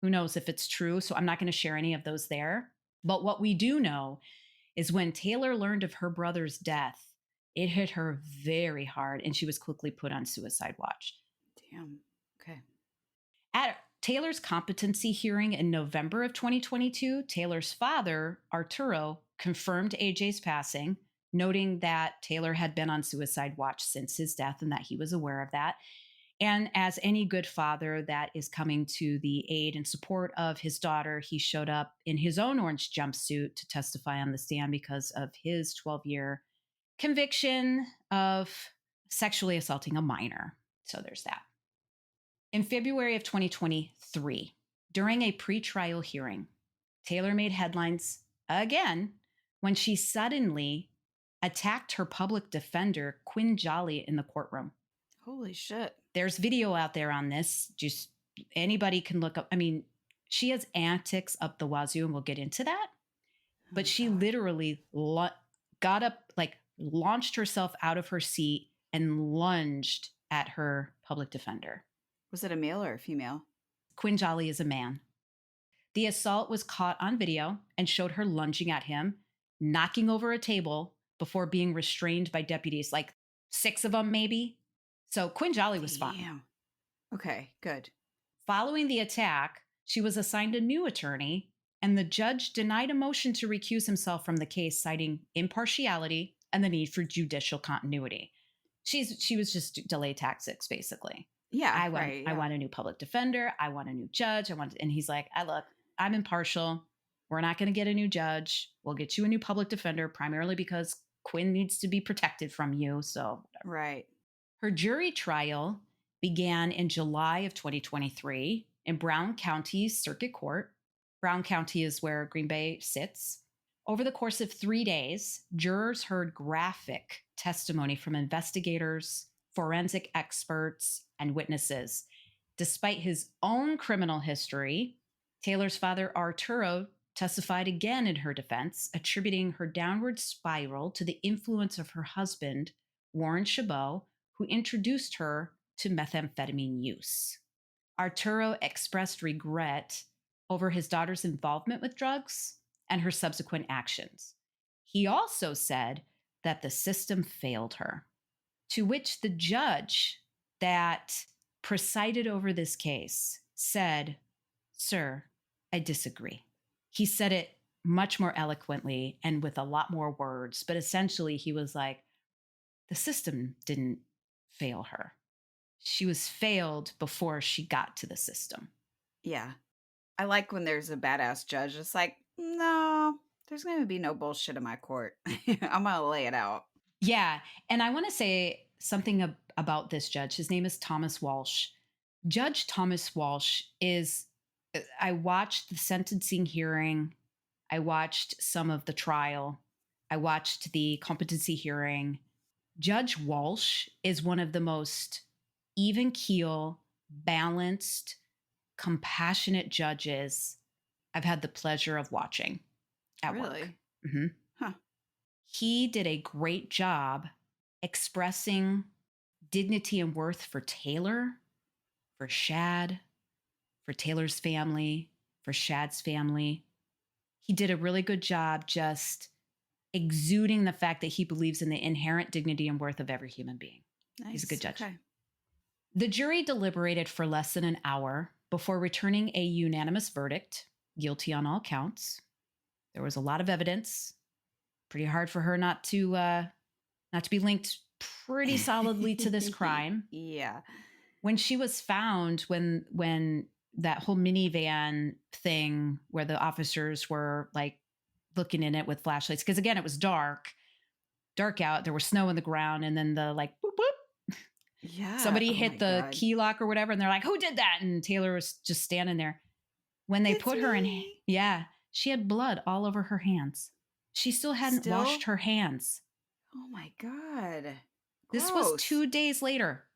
Who knows if it's true? So I'm not going to share any of those there. But what we do know is when Taylor learned of her brother's death, it hit her very hard and she was quickly put on suicide watch. Damn. Okay. At Taylor's competency hearing in November of 2022, Taylor's father, Arturo, confirmed AJ's passing, noting that Taylor had been on suicide watch since his death and that he was aware of that. And as any good father that is coming to the aid and support of his daughter, he showed up in his own orange jumpsuit to testify on the stand because of his 12-year conviction of sexually assaulting a minor. So there's that. In February of 2023, during a pretrial hearing, Taylor made headlines again when she suddenly attacked her public defender, Quinn Jolly, in the courtroom. Holy shit. There's video out there on this. Just anybody can look up. I mean, she has antics up the wazoo, and we'll get into that. But she literally got up, launched herself out of her seat and lunged at her public defender. Was it a male or a female? Quinn Jolly is a man. The assault was caught on video and showed her lunging at him, knocking over a table before being restrained by deputies, 6 of them maybe. So Quinn Jolly was fine. Okay, good. Following the attack, she was assigned a new attorney, and the judge denied a motion to recuse himself from the case, citing impartiality and the need for judicial continuity. She was just delay tactics, basically. Yeah, I want a new public defender. I want a new judge. And he's like, look, I'm impartial. We're not going to get a new judge. We'll get you a new public defender, primarily because Quinn needs to be protected from you. So whatever. Right. Her jury trial began in July of 2023 in Brown County Circuit Court. Brown County is where Green Bay sits. Over the course of 3 days, jurors heard graphic testimony from investigators, forensic experts, and witnesses. Despite his own criminal history, Taylor's father, Arturo, testified again in her defense, attributing her downward spiral to the influence of her husband, Warren Chabot, who introduced her to methamphetamine use. Arturo expressed regret over his daughter's involvement with drugs and her subsequent actions. He also said that the system failed her. To which the judge that presided over this case said, "Sir, I disagree." He said it much more eloquently and with a lot more words, but essentially he was like, the system didn't fail her. She was failed before she got to the system. Yeah. I like when there's a badass judge. It's like, no, there's going to be no bullshit in my court. I'm going to lay it out. Yeah. And I want to say something about this judge. His name is Thomas Walsh. Judge Thomas Walsh is, I watched the sentencing hearing. I watched some of the trial. I watched the competency hearing. Judge Walsh is one of the most even keel, balanced, compassionate judges I've had the pleasure of watching at work. Really? Mm-hmm. Huh. He did a great job expressing dignity and worth for Taylor, for Shad, for Taylor's family, for Shad's family. He did a really good job just exuding the fact that he believes in the inherent dignity and worth of every human being. Nice. He's a good judge. Okay. The jury deliberated for less than an hour before returning a unanimous verdict, guilty on all counts. There was a lot of evidence. Pretty hard for her not to be linked pretty solidly to this crime. Yeah. When she was found, when that whole minivan thing where the officers were like looking in it with flashlights, because again, it was dark out. There was snow on the ground, and then the like boop boop. Yeah. Somebody hit the key lock or whatever, and they're like, "Who did that?" And Taylor was just standing there. When they put her in, she had blood all over her hands. She still hadn't washed her hands. Oh my God. This was 2 days later.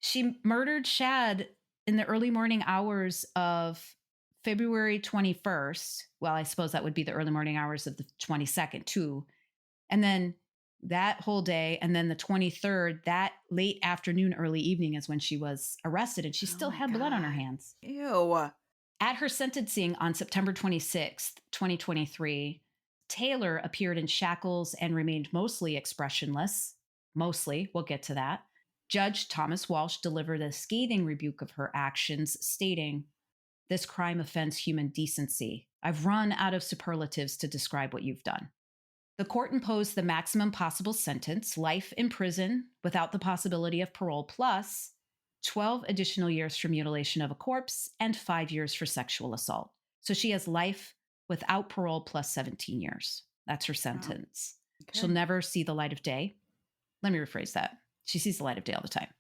She murdered Shad in the early morning hours of February 21st. Well, I suppose that would be the early morning hours of the 22nd too. And then that whole day, and then the 23rd, that late afternoon, early evening is when she was arrested, and she still had blood on her hands. Ew. At her sentencing on September 26th, 2023, Taylor appeared in shackles and remained mostly expressionless. Mostly, we'll get to that. Judge Thomas Walsh delivered a scathing rebuke of her actions, stating, "This crime offends human decency. I've run out of superlatives to describe what you've done." The court imposed the maximum possible sentence, life in prison without the possibility of parole, plus 12 additional years for mutilation of a corpse and 5 years for sexual assault. So she has life without parole plus 17 years. That's her sentence. Wow. Okay. She'll never see the light of day. Let me rephrase that. She sees the light of day all the time,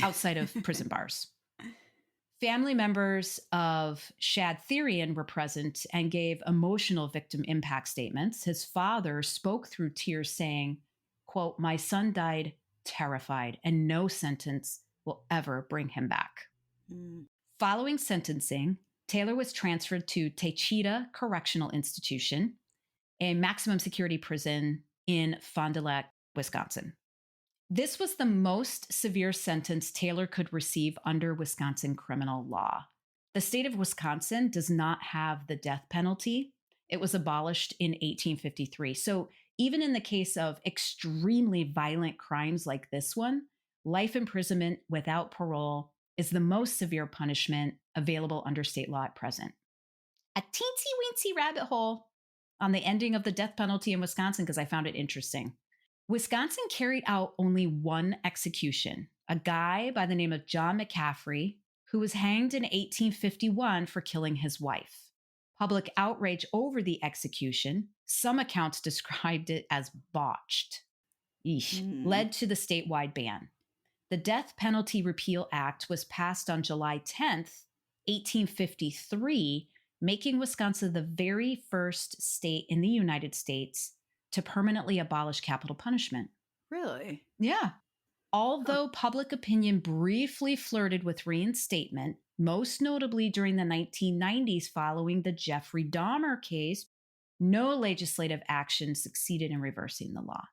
outside of prison bars. Family members of Shad Thyrion were present and gave emotional victim impact statements. His father spoke through tears saying, quote, "My son died terrified, and no sentence will ever bring him back." Following sentencing, Taylor was transferred to Techita Correctional Institution, a maximum security prison in Fond du Lac, Wisconsin. This was the most severe sentence Taylor could receive under Wisconsin criminal law. The state of Wisconsin does not have the death penalty. It was abolished in 1853. So even in the case of extremely violent crimes like this one, life imprisonment without parole is the most severe punishment available under state law at present. A teensy-weensy rabbit hole on the ending of the death penalty in Wisconsin, because I found it interesting. Wisconsin carried out only one execution, a guy by the name of John McCaffrey, who was hanged in 1851 for killing his wife. Public outrage over the execution, some accounts described it as botched, led to the statewide ban. The Death Penalty Repeal Act was passed on July 10th, 1853, making Wisconsin the very first state in the United States to permanently abolish capital punishment. Really? Yeah. Although public opinion briefly flirted with reinstatement, most notably during the 1990s following the Jeffrey Dahmer case, no legislative action succeeded in reversing the law.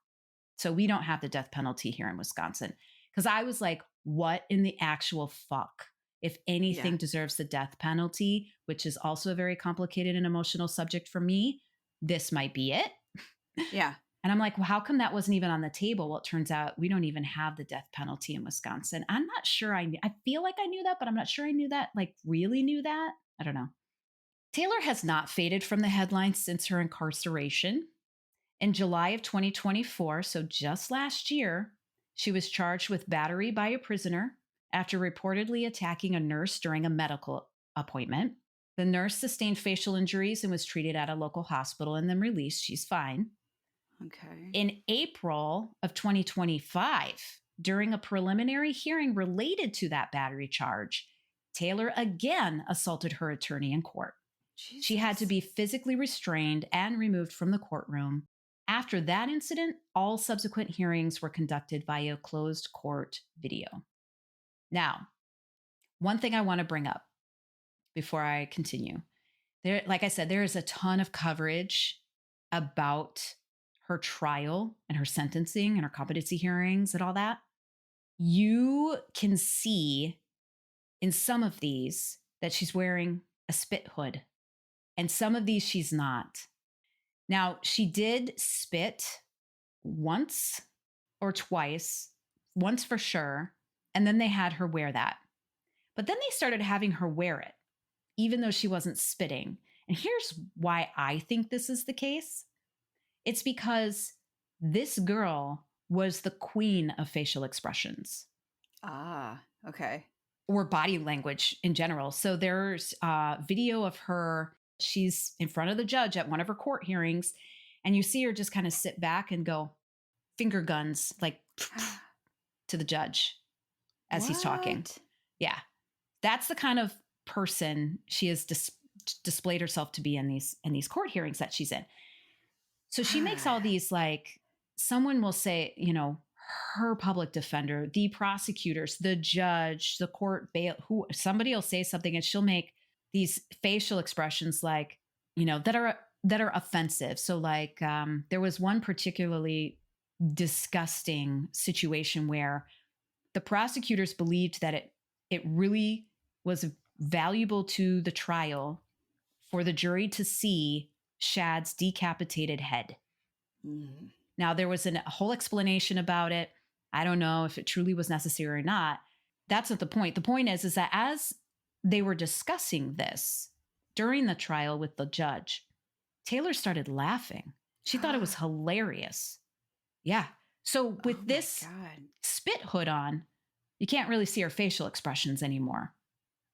So we don't have the death penalty here in Wisconsin. Because I was like, what in the actual fuck? If anything deserves the death penalty, which is also a very complicated and emotional subject for me, this might be it. Yeah. And I'm like, well, how come that wasn't even on the table? Well, it turns out we don't even have the death penalty in Wisconsin. I'm not sure I feel like I knew that, but I'm not sure I knew that, like really knew that. I don't know. Taylor has not faded from the headlines since her incarceration. In July of 2024, so just last year, she was charged with battery by a prisoner after reportedly attacking a nurse during a medical appointment. The nurse sustained facial injuries and was treated at a local hospital and then released. She's fine. Okay. In April of 2025, during a preliminary hearing related to that battery charge, Taylor again assaulted her attorney in court. Jesus. She had to be physically restrained and removed from the courtroom. After that incident, all subsequent hearings were conducted via closed court video. Now, one thing I want to bring up before I continue. There, like I said, there is a ton of coverage about her trial and her sentencing and her competency hearings and all that. You can see in some of these that she's wearing a spit hood, and some of these she's not. Now, she did spit once or twice, once for sure, and then they had her wear that. But then they started having her wear it, even though she wasn't spitting. And here's why I think this is the case. It's because this girl was the queen of facial expressions. Ah, okay. Or body language in general. So there's a video of her. She's in front of the judge at one of her court hearings, and you see her just kind of sit back and go finger guns like to the judge as he's talking. Yeah. That's the kind of person she has displayed herself to be in these court hearings that she's in. So she makes all these, like, someone will say, you know, her public defender, the prosecutors, the judge, the court bail, who somebody will say something and she'll make these facial expressions like, you know, that are offensive. So like there was one particularly disgusting situation where the prosecutors believed that it really was valuable to the trial for the jury to see Shad's decapitated head. Mm. Now, there was a whole explanation about it. I don't know if it truly was necessary or not. That's not the point. The point is that as they were discussing this during the trial with the judge, Taylor started laughing. She thought it was hilarious. Yeah. So with this spit hood on, you can't really see her facial expressions anymore.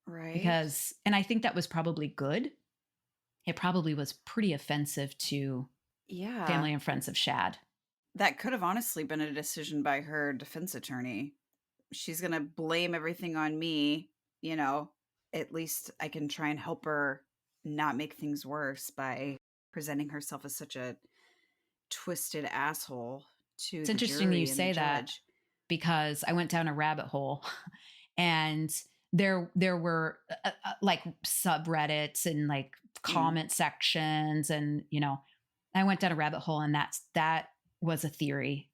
Right. Because, and I think that was probably good. It probably was pretty offensive to family and friends of Shad. That could have honestly been a decision by her defense attorney. She's going to blame everything on me. You know, at least I can try and help her not make things worse by presenting herself as such a twisted asshole to It's the interesting jury you and say the that judge. Because I went down a rabbit hole and there were like subreddits and like comment sections, and you know, I went down a rabbit hole, and that was a theory.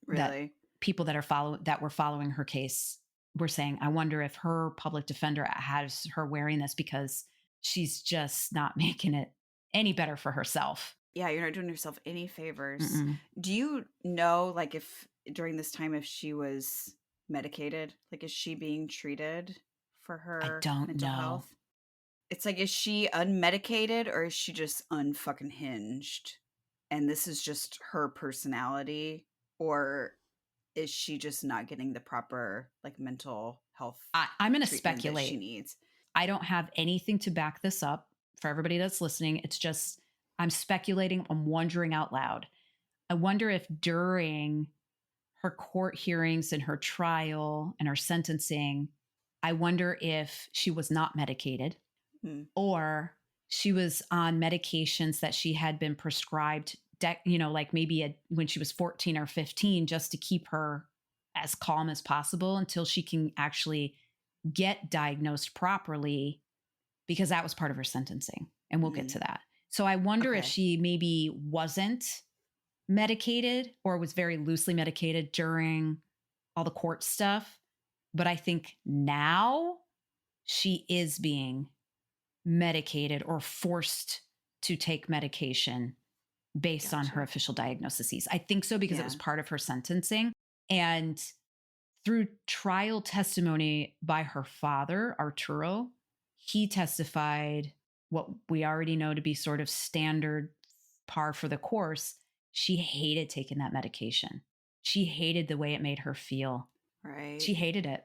Really? That people that were following her case were saying, I wonder if her public defender has her wearing this because she's just not making it any better for herself. Yeah, you're not doing yourself any favors. Mm-mm. Do you know, like, if during this time, if she was medicated? Like, is she being treated for her mental health? It's like, is she unmedicated or is she just unfucking hinged? And this is just her personality? Or is she just not getting the proper, like, mental health I'm going to speculate. That she needs? I don't have anything to back this up for everybody that's listening. It's just, I'm speculating. I'm wondering out loud. I wonder if during her court hearings and her trial and her sentencing, I wonder if she was not medicated or she was on medications that she had been prescribed, you know, like maybe when she was 14 or 15, just to keep her as calm as possible until she can actually get diagnosed properly, because that was part of her sentencing. And we'll get to that. So I wonder if she maybe wasn't medicated or was very loosely medicated during all the court stuff. But I think now she is being medicated or forced to take medication based on her official diagnoses. I think so because it was part of her sentencing. And through trial testimony by her father, Arturo, he testified what we already know to be sort of standard par for the course. She hated taking that medication. She hated the way it made her feel. Right. She hated it.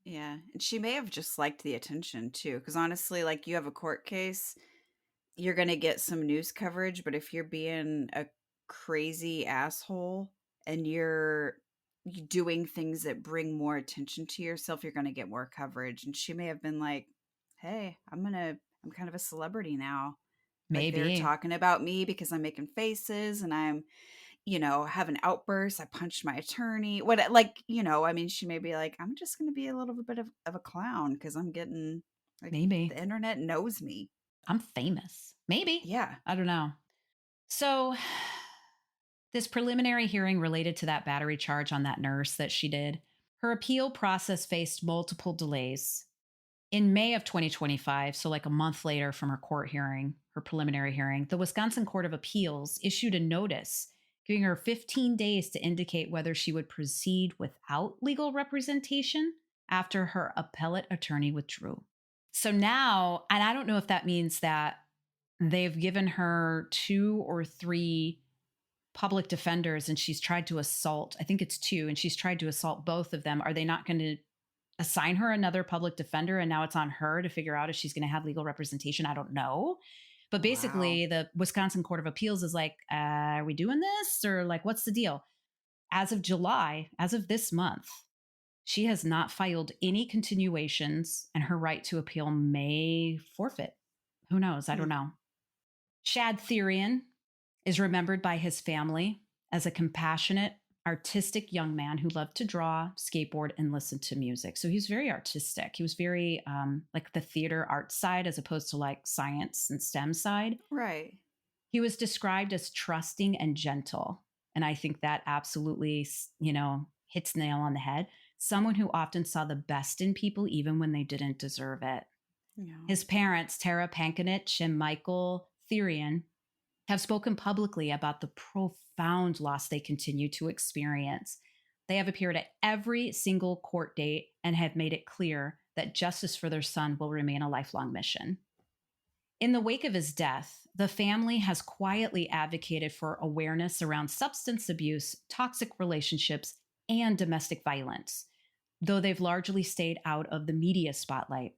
Yeah. And she may have just liked the attention too. Because honestly, like, you have a court case, you're going to get some news coverage. But if you're being a crazy asshole and you're doing things that bring more attention to yourself, you're going to get more coverage. And she may have been like, hey, I'm kind of a celebrity now. Maybe. Like, they're talking about me because I'm making faces and I'm, have an outburst. I punched my attorney. She may be like, I'm just going to be a little bit of a clown because I'm getting, like, maybe the internet knows me. I'm famous. Maybe. Yeah. I don't know. So this preliminary hearing related to that battery charge on that nurse that she did, her appeal process faced multiple delays. In May of 2025, so like a month later from her court hearing, her preliminary hearing, the Wisconsin Court of Appeals issued a notice giving her 15 days to indicate whether she would proceed without legal representation after her appellate attorney withdrew. So now, and I don't know if that means that they've given her 2 or 3 public defenders and she's tried to assault, I think it's 2, and she's tried to assault both of them. Are they not going to assign her another public defender and now it's on her to figure out if she's going to have legal representation? I don't know. But basically, the Wisconsin Court of Appeals is like, are we doing this? Or like, what's the deal? As of July, as of this month, she has not filed any continuations and her right to appeal may forfeit. Who knows? I don't know. Shad Thyrion is remembered by his family as a compassionate, artistic young man who loved to draw, skateboard, and listen to music. So he was very artistic. He was very like the theater art side as opposed to like science and STEM side. Right. He was described as trusting and gentle. And I think that absolutely, hits nail on the head. Someone who often saw the best in people even when they didn't deserve it. Yeah. His parents, Tara Pankanich and Michael Thyrion, have spoken publicly about the profound loss they continue to experience. They have appeared at every single court date and have made it clear that justice for their son will remain a lifelong mission. In the wake of his death, the family has quietly advocated for awareness around substance abuse, toxic relationships, and domestic violence, though they've largely stayed out of the media spotlight.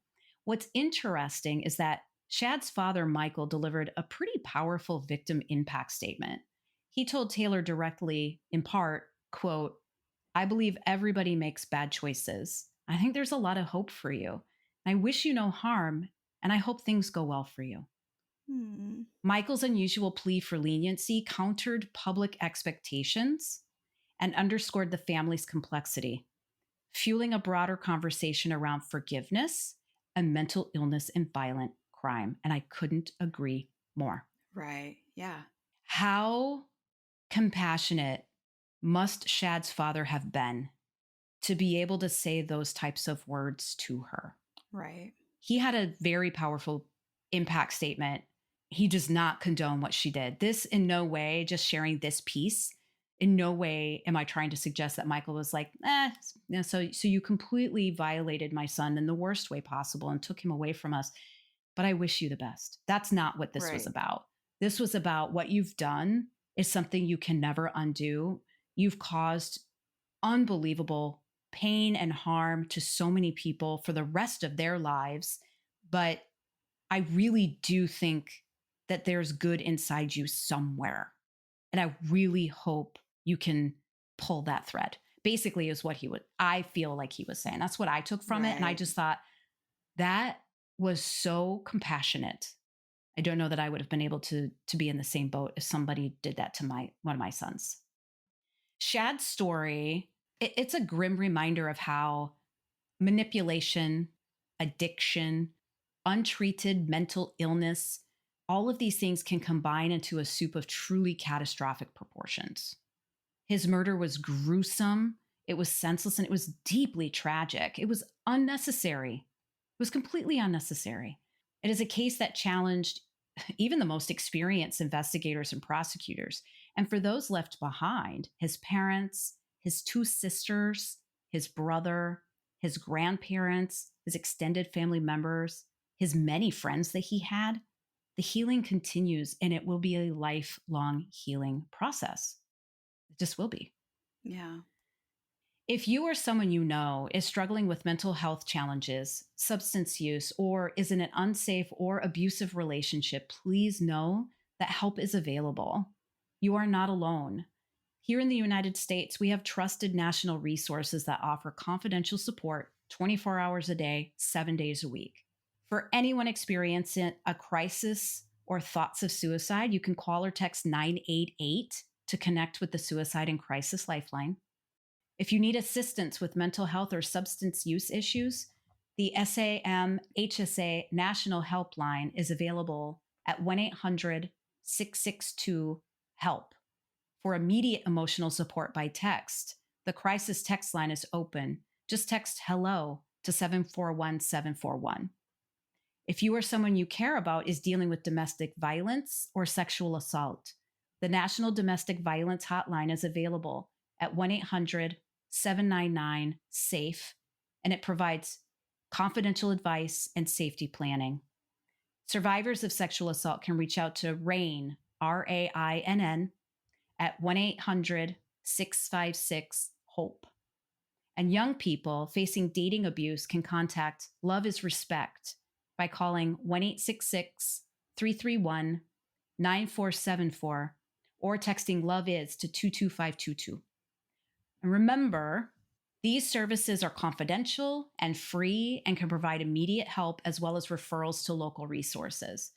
What's interesting is that Shad's father, Michael, delivered a pretty powerful victim impact statement. He told Taylor directly, in part, quote, "I believe everybody makes bad choices. I think there's a lot of hope for you. I wish you no harm, and I hope things go well for you." Michael's unusual plea for leniency countered public expectations and underscored the family's complexity, fueling a broader conversation around forgiveness and mental illness and violent crime. And I couldn't agree more. Right. Yeah. How compassionate must Shad's father have been to be able to say those types of words to her? Right. He had a very powerful impact statement. He does not condone what she did. This in no way, just sharing this piece, in no way am I trying to suggest that Michael was like, so you completely violated my son in the worst way possible and took him away from us, but I wish you the best. That's not what this was about. This was about what you've done is something you can never undo. You've caused unbelievable pain and harm to so many people for the rest of their lives. But I really do think that there's good inside you somewhere. And I really hope you can pull that thread. Basically is what I feel like he was saying. That's what I took from it. And I just thought that was so compassionate. I don't know that I would have been able to be in the same boat if somebody did that to one of my sons. Shad's story, it's a grim reminder of how manipulation, addiction, untreated mental illness, all of these things can combine into a soup of truly catastrophic proportions. His murder was gruesome, it was senseless, and it was deeply tragic. It was unnecessary. It was completely unnecessary. It is a case that challenged even the most experienced investigators and prosecutors. And for those left behind, his parents, his two sisters, his brother, his grandparents, his extended family members, his many friends that he had, the healing continues, and it will be a lifelong healing process. It just will be. Yeah. If you or someone you know is struggling with mental health challenges, substance use, or is in an unsafe or abusive relationship, please know that help is available. You are not alone. Here in the United States, we have trusted national resources that offer confidential support 24 hours a day, 7 days a week. For anyone experiencing a crisis or thoughts of suicide, you can call or text 988 to connect with the Suicide and Crisis Lifeline. If you need assistance with mental health or substance use issues, the SAMHSA National Helpline is available at 1-800-662-HELP. For immediate emotional support by text, the crisis text line is open. Just text HELLO to 741-741. If you or someone you care about is dealing with domestic violence or sexual assault, the National Domestic Violence Hotline is available at 1-800-799-SAFE, and it provides confidential advice and safety planning. Survivors of sexual assault can reach out to RAINN, RAINN, at 1-800-656-HOPE. And young people facing dating abuse can contact Love is Respect by calling 1-866-331-9474 or texting Love Is to 22522. And remember, these services are confidential and free and can provide immediate help as well as referrals to local resources.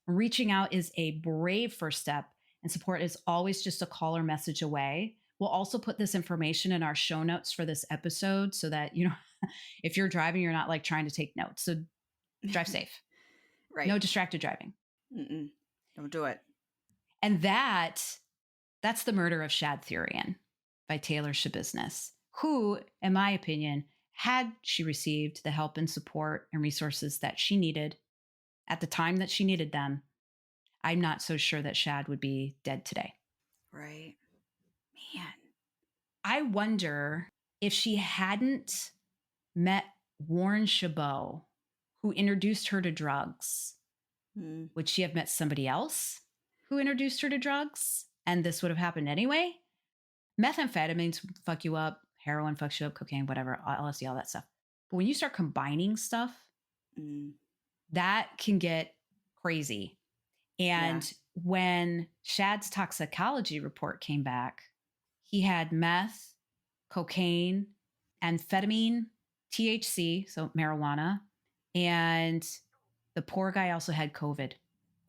Reaching out is a brave first step, and support is always just a call or message away. We'll also put this information in our show notes for this episode so that, if you're driving, you're not like trying to take notes. So drive safe. Right. No distracted driving. Don't do it. And that's the murder of Shad Thyrion by Taylor Schabusiness, who, in my opinion, had she received the help and support and resources that she needed at the time that she needed them, I'm not so sure that Shad would be dead today. Right. Man. I wonder if she hadn't met Warren Chabot, who introduced her to drugs, would she have met somebody else who introduced her to drugs? And this would have happened anyway? Methamphetamines fuck you up, heroin fucks you up, cocaine, whatever, LSD, all that stuff. But when you start combining stuff, that can get crazy. And when Shad's toxicology report came back, he had meth, cocaine, amphetamine, THC, so marijuana, and the poor guy also had COVID.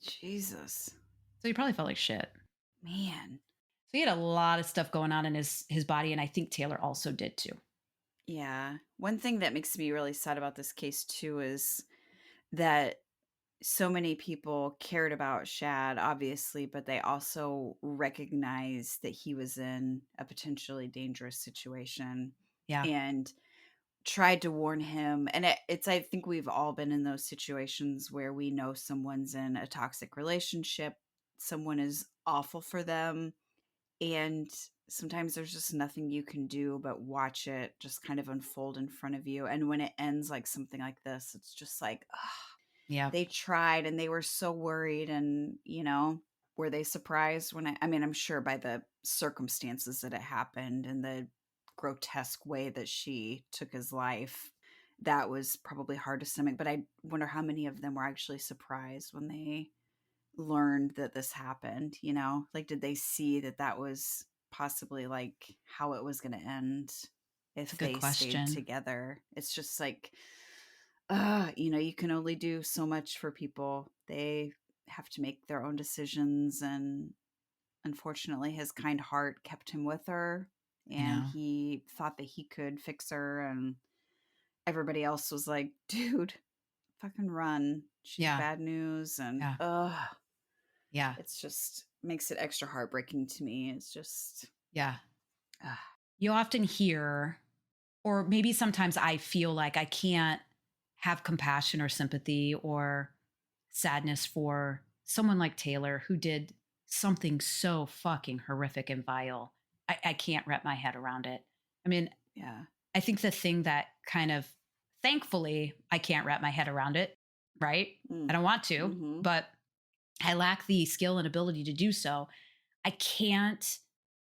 Jesus. So he probably felt like shit. Man. So he had a lot of stuff going on in his body, and I think Taylor also did too. Yeah. One thing that makes me really sad about this case too is that so many people cared about Shad, obviously, but they also recognized that he was in a potentially dangerous situation. Yeah. And tried to warn him. And I think we've all been in those situations where we know someone's in a toxic relationship, someone is awful for them, and sometimes there's just nothing you can do but watch it just kind of unfold in front of you. And when it ends like something like this, it's just like, yeah, they tried and they were so worried. And, were they surprised when I'm sure by the circumstances that it happened and the grotesque way that she took his life, that was probably hard to stomach. But I wonder how many of them were actually surprised when they learned that this happened, like, did they see that was possibly like how it was going to end if they stayed together? It's just like, you can only do so much for people. They have to make their own decisions. And unfortunately, his kind heart kept him with her. And he thought that he could fix her. And everybody else was like, dude, fucking run. She's bad news. And, it's just makes it extra heartbreaking to me. It's just. Yeah. You often hear, or maybe sometimes I feel like I can't have compassion or sympathy or sadness for someone like Taylor who did something so fucking horrific and vile, I can't wrap my head around it. I mean, Yeah. I think the thing that kind of, thankfully, I can't wrap my head around it, right? I don't want to, but I lack the skill and ability to do so. I can't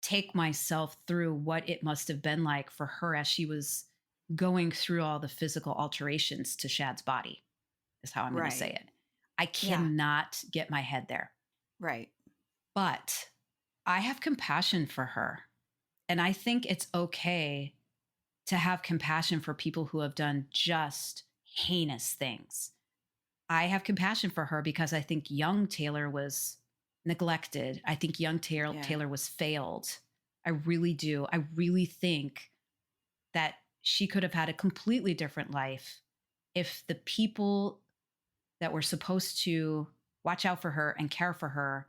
take myself through what it must have been like for her as she was going through all the physical alterations to Shad's body, is how I'm going to say it. I cannot get my head there. Right. But I have compassion for her. And I think it's okay to have compassion for people who have done just heinous things. I have compassion for her because I think young Taylor was neglected. I think young Taylor was failed. I really do. I really think that she could have had a completely different life if the people that were supposed to watch out for her and care for her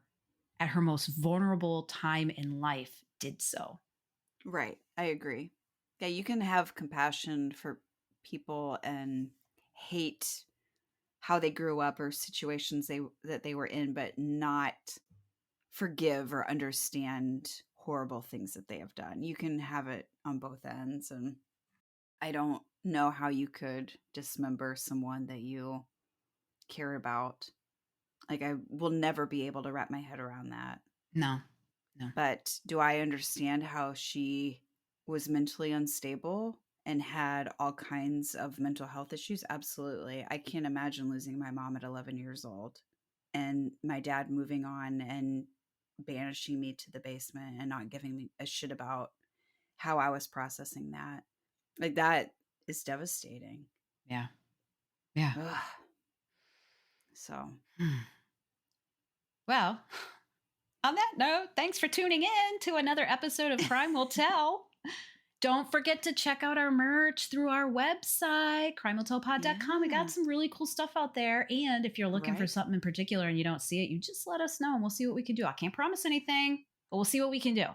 at her most vulnerable time in life did so. Right. I agree. Yeah, you can have compassion for people and hate how they grew up or situations that they were in, but not forgive or understand horrible things that they have done. You can have it on both ends, and I don't know how you could dismember someone that you care about. Like, I will never be able to wrap my head around that. No. But do I understand how she was mentally unstable and had all kinds of mental health issues? Absolutely. I can't imagine losing my mom at 11 years old and my dad moving on and banishing me to the basement and not giving me a shit about how I was processing that. Like, that is devastating. Yeah. Ugh. So. Well, on that note, thanks for tuning in to another episode of Crime Will Tell. Don't forget to check out our merch through our website, crimewilltellpod.com. We got some really cool stuff out there. And if you're looking for something in particular and you don't see it, you just let us know and we'll see what we can do. I can't promise anything, but we'll see what we can do.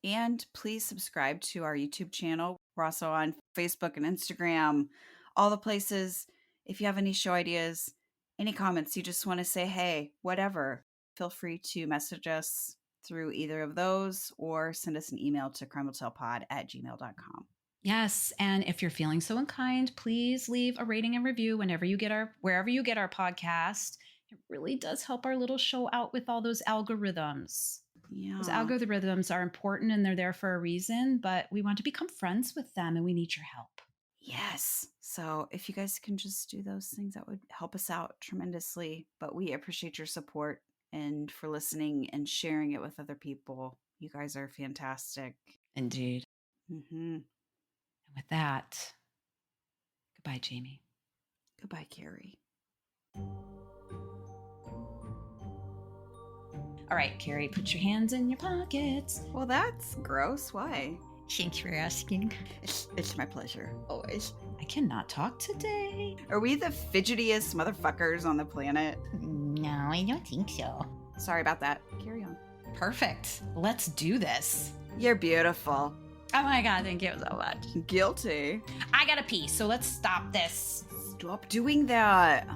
And please subscribe to our YouTube channel. We're also on Facebook and Instagram, all the places. If you have any show ideas, any comments, you just want to say, hey, whatever, feel free to message us through either of those or send us an email to crimewilltellpod@gmail.com. Yes, and if you're feeling so inclined, please leave a rating and review wherever you get our podcast. It really does help our little show out with all those algorithms. Yeah. Those algorithms are important and they're there for a reason, but we want to become friends with them and we need your help. Yes. So if you guys can just do those things, that would help us out tremendously. But we appreciate your support and for listening and sharing it with other people. You guys are fantastic. Indeed. Mm-hmm. And with that, goodbye, Jamie. Goodbye, Carrie. All right, Carrie, put your hands in your pockets. Well, that's gross. Why? Thanks for asking. It's my pleasure, always. I cannot talk today. Are we the fidgetiest motherfuckers on the planet? No, I don't think so. Sorry about that. Carry on. Perfect. Let's do this. You're beautiful. Oh my God, thank you so much. Guilty. I gotta pee, so let's stop this. Stop doing that.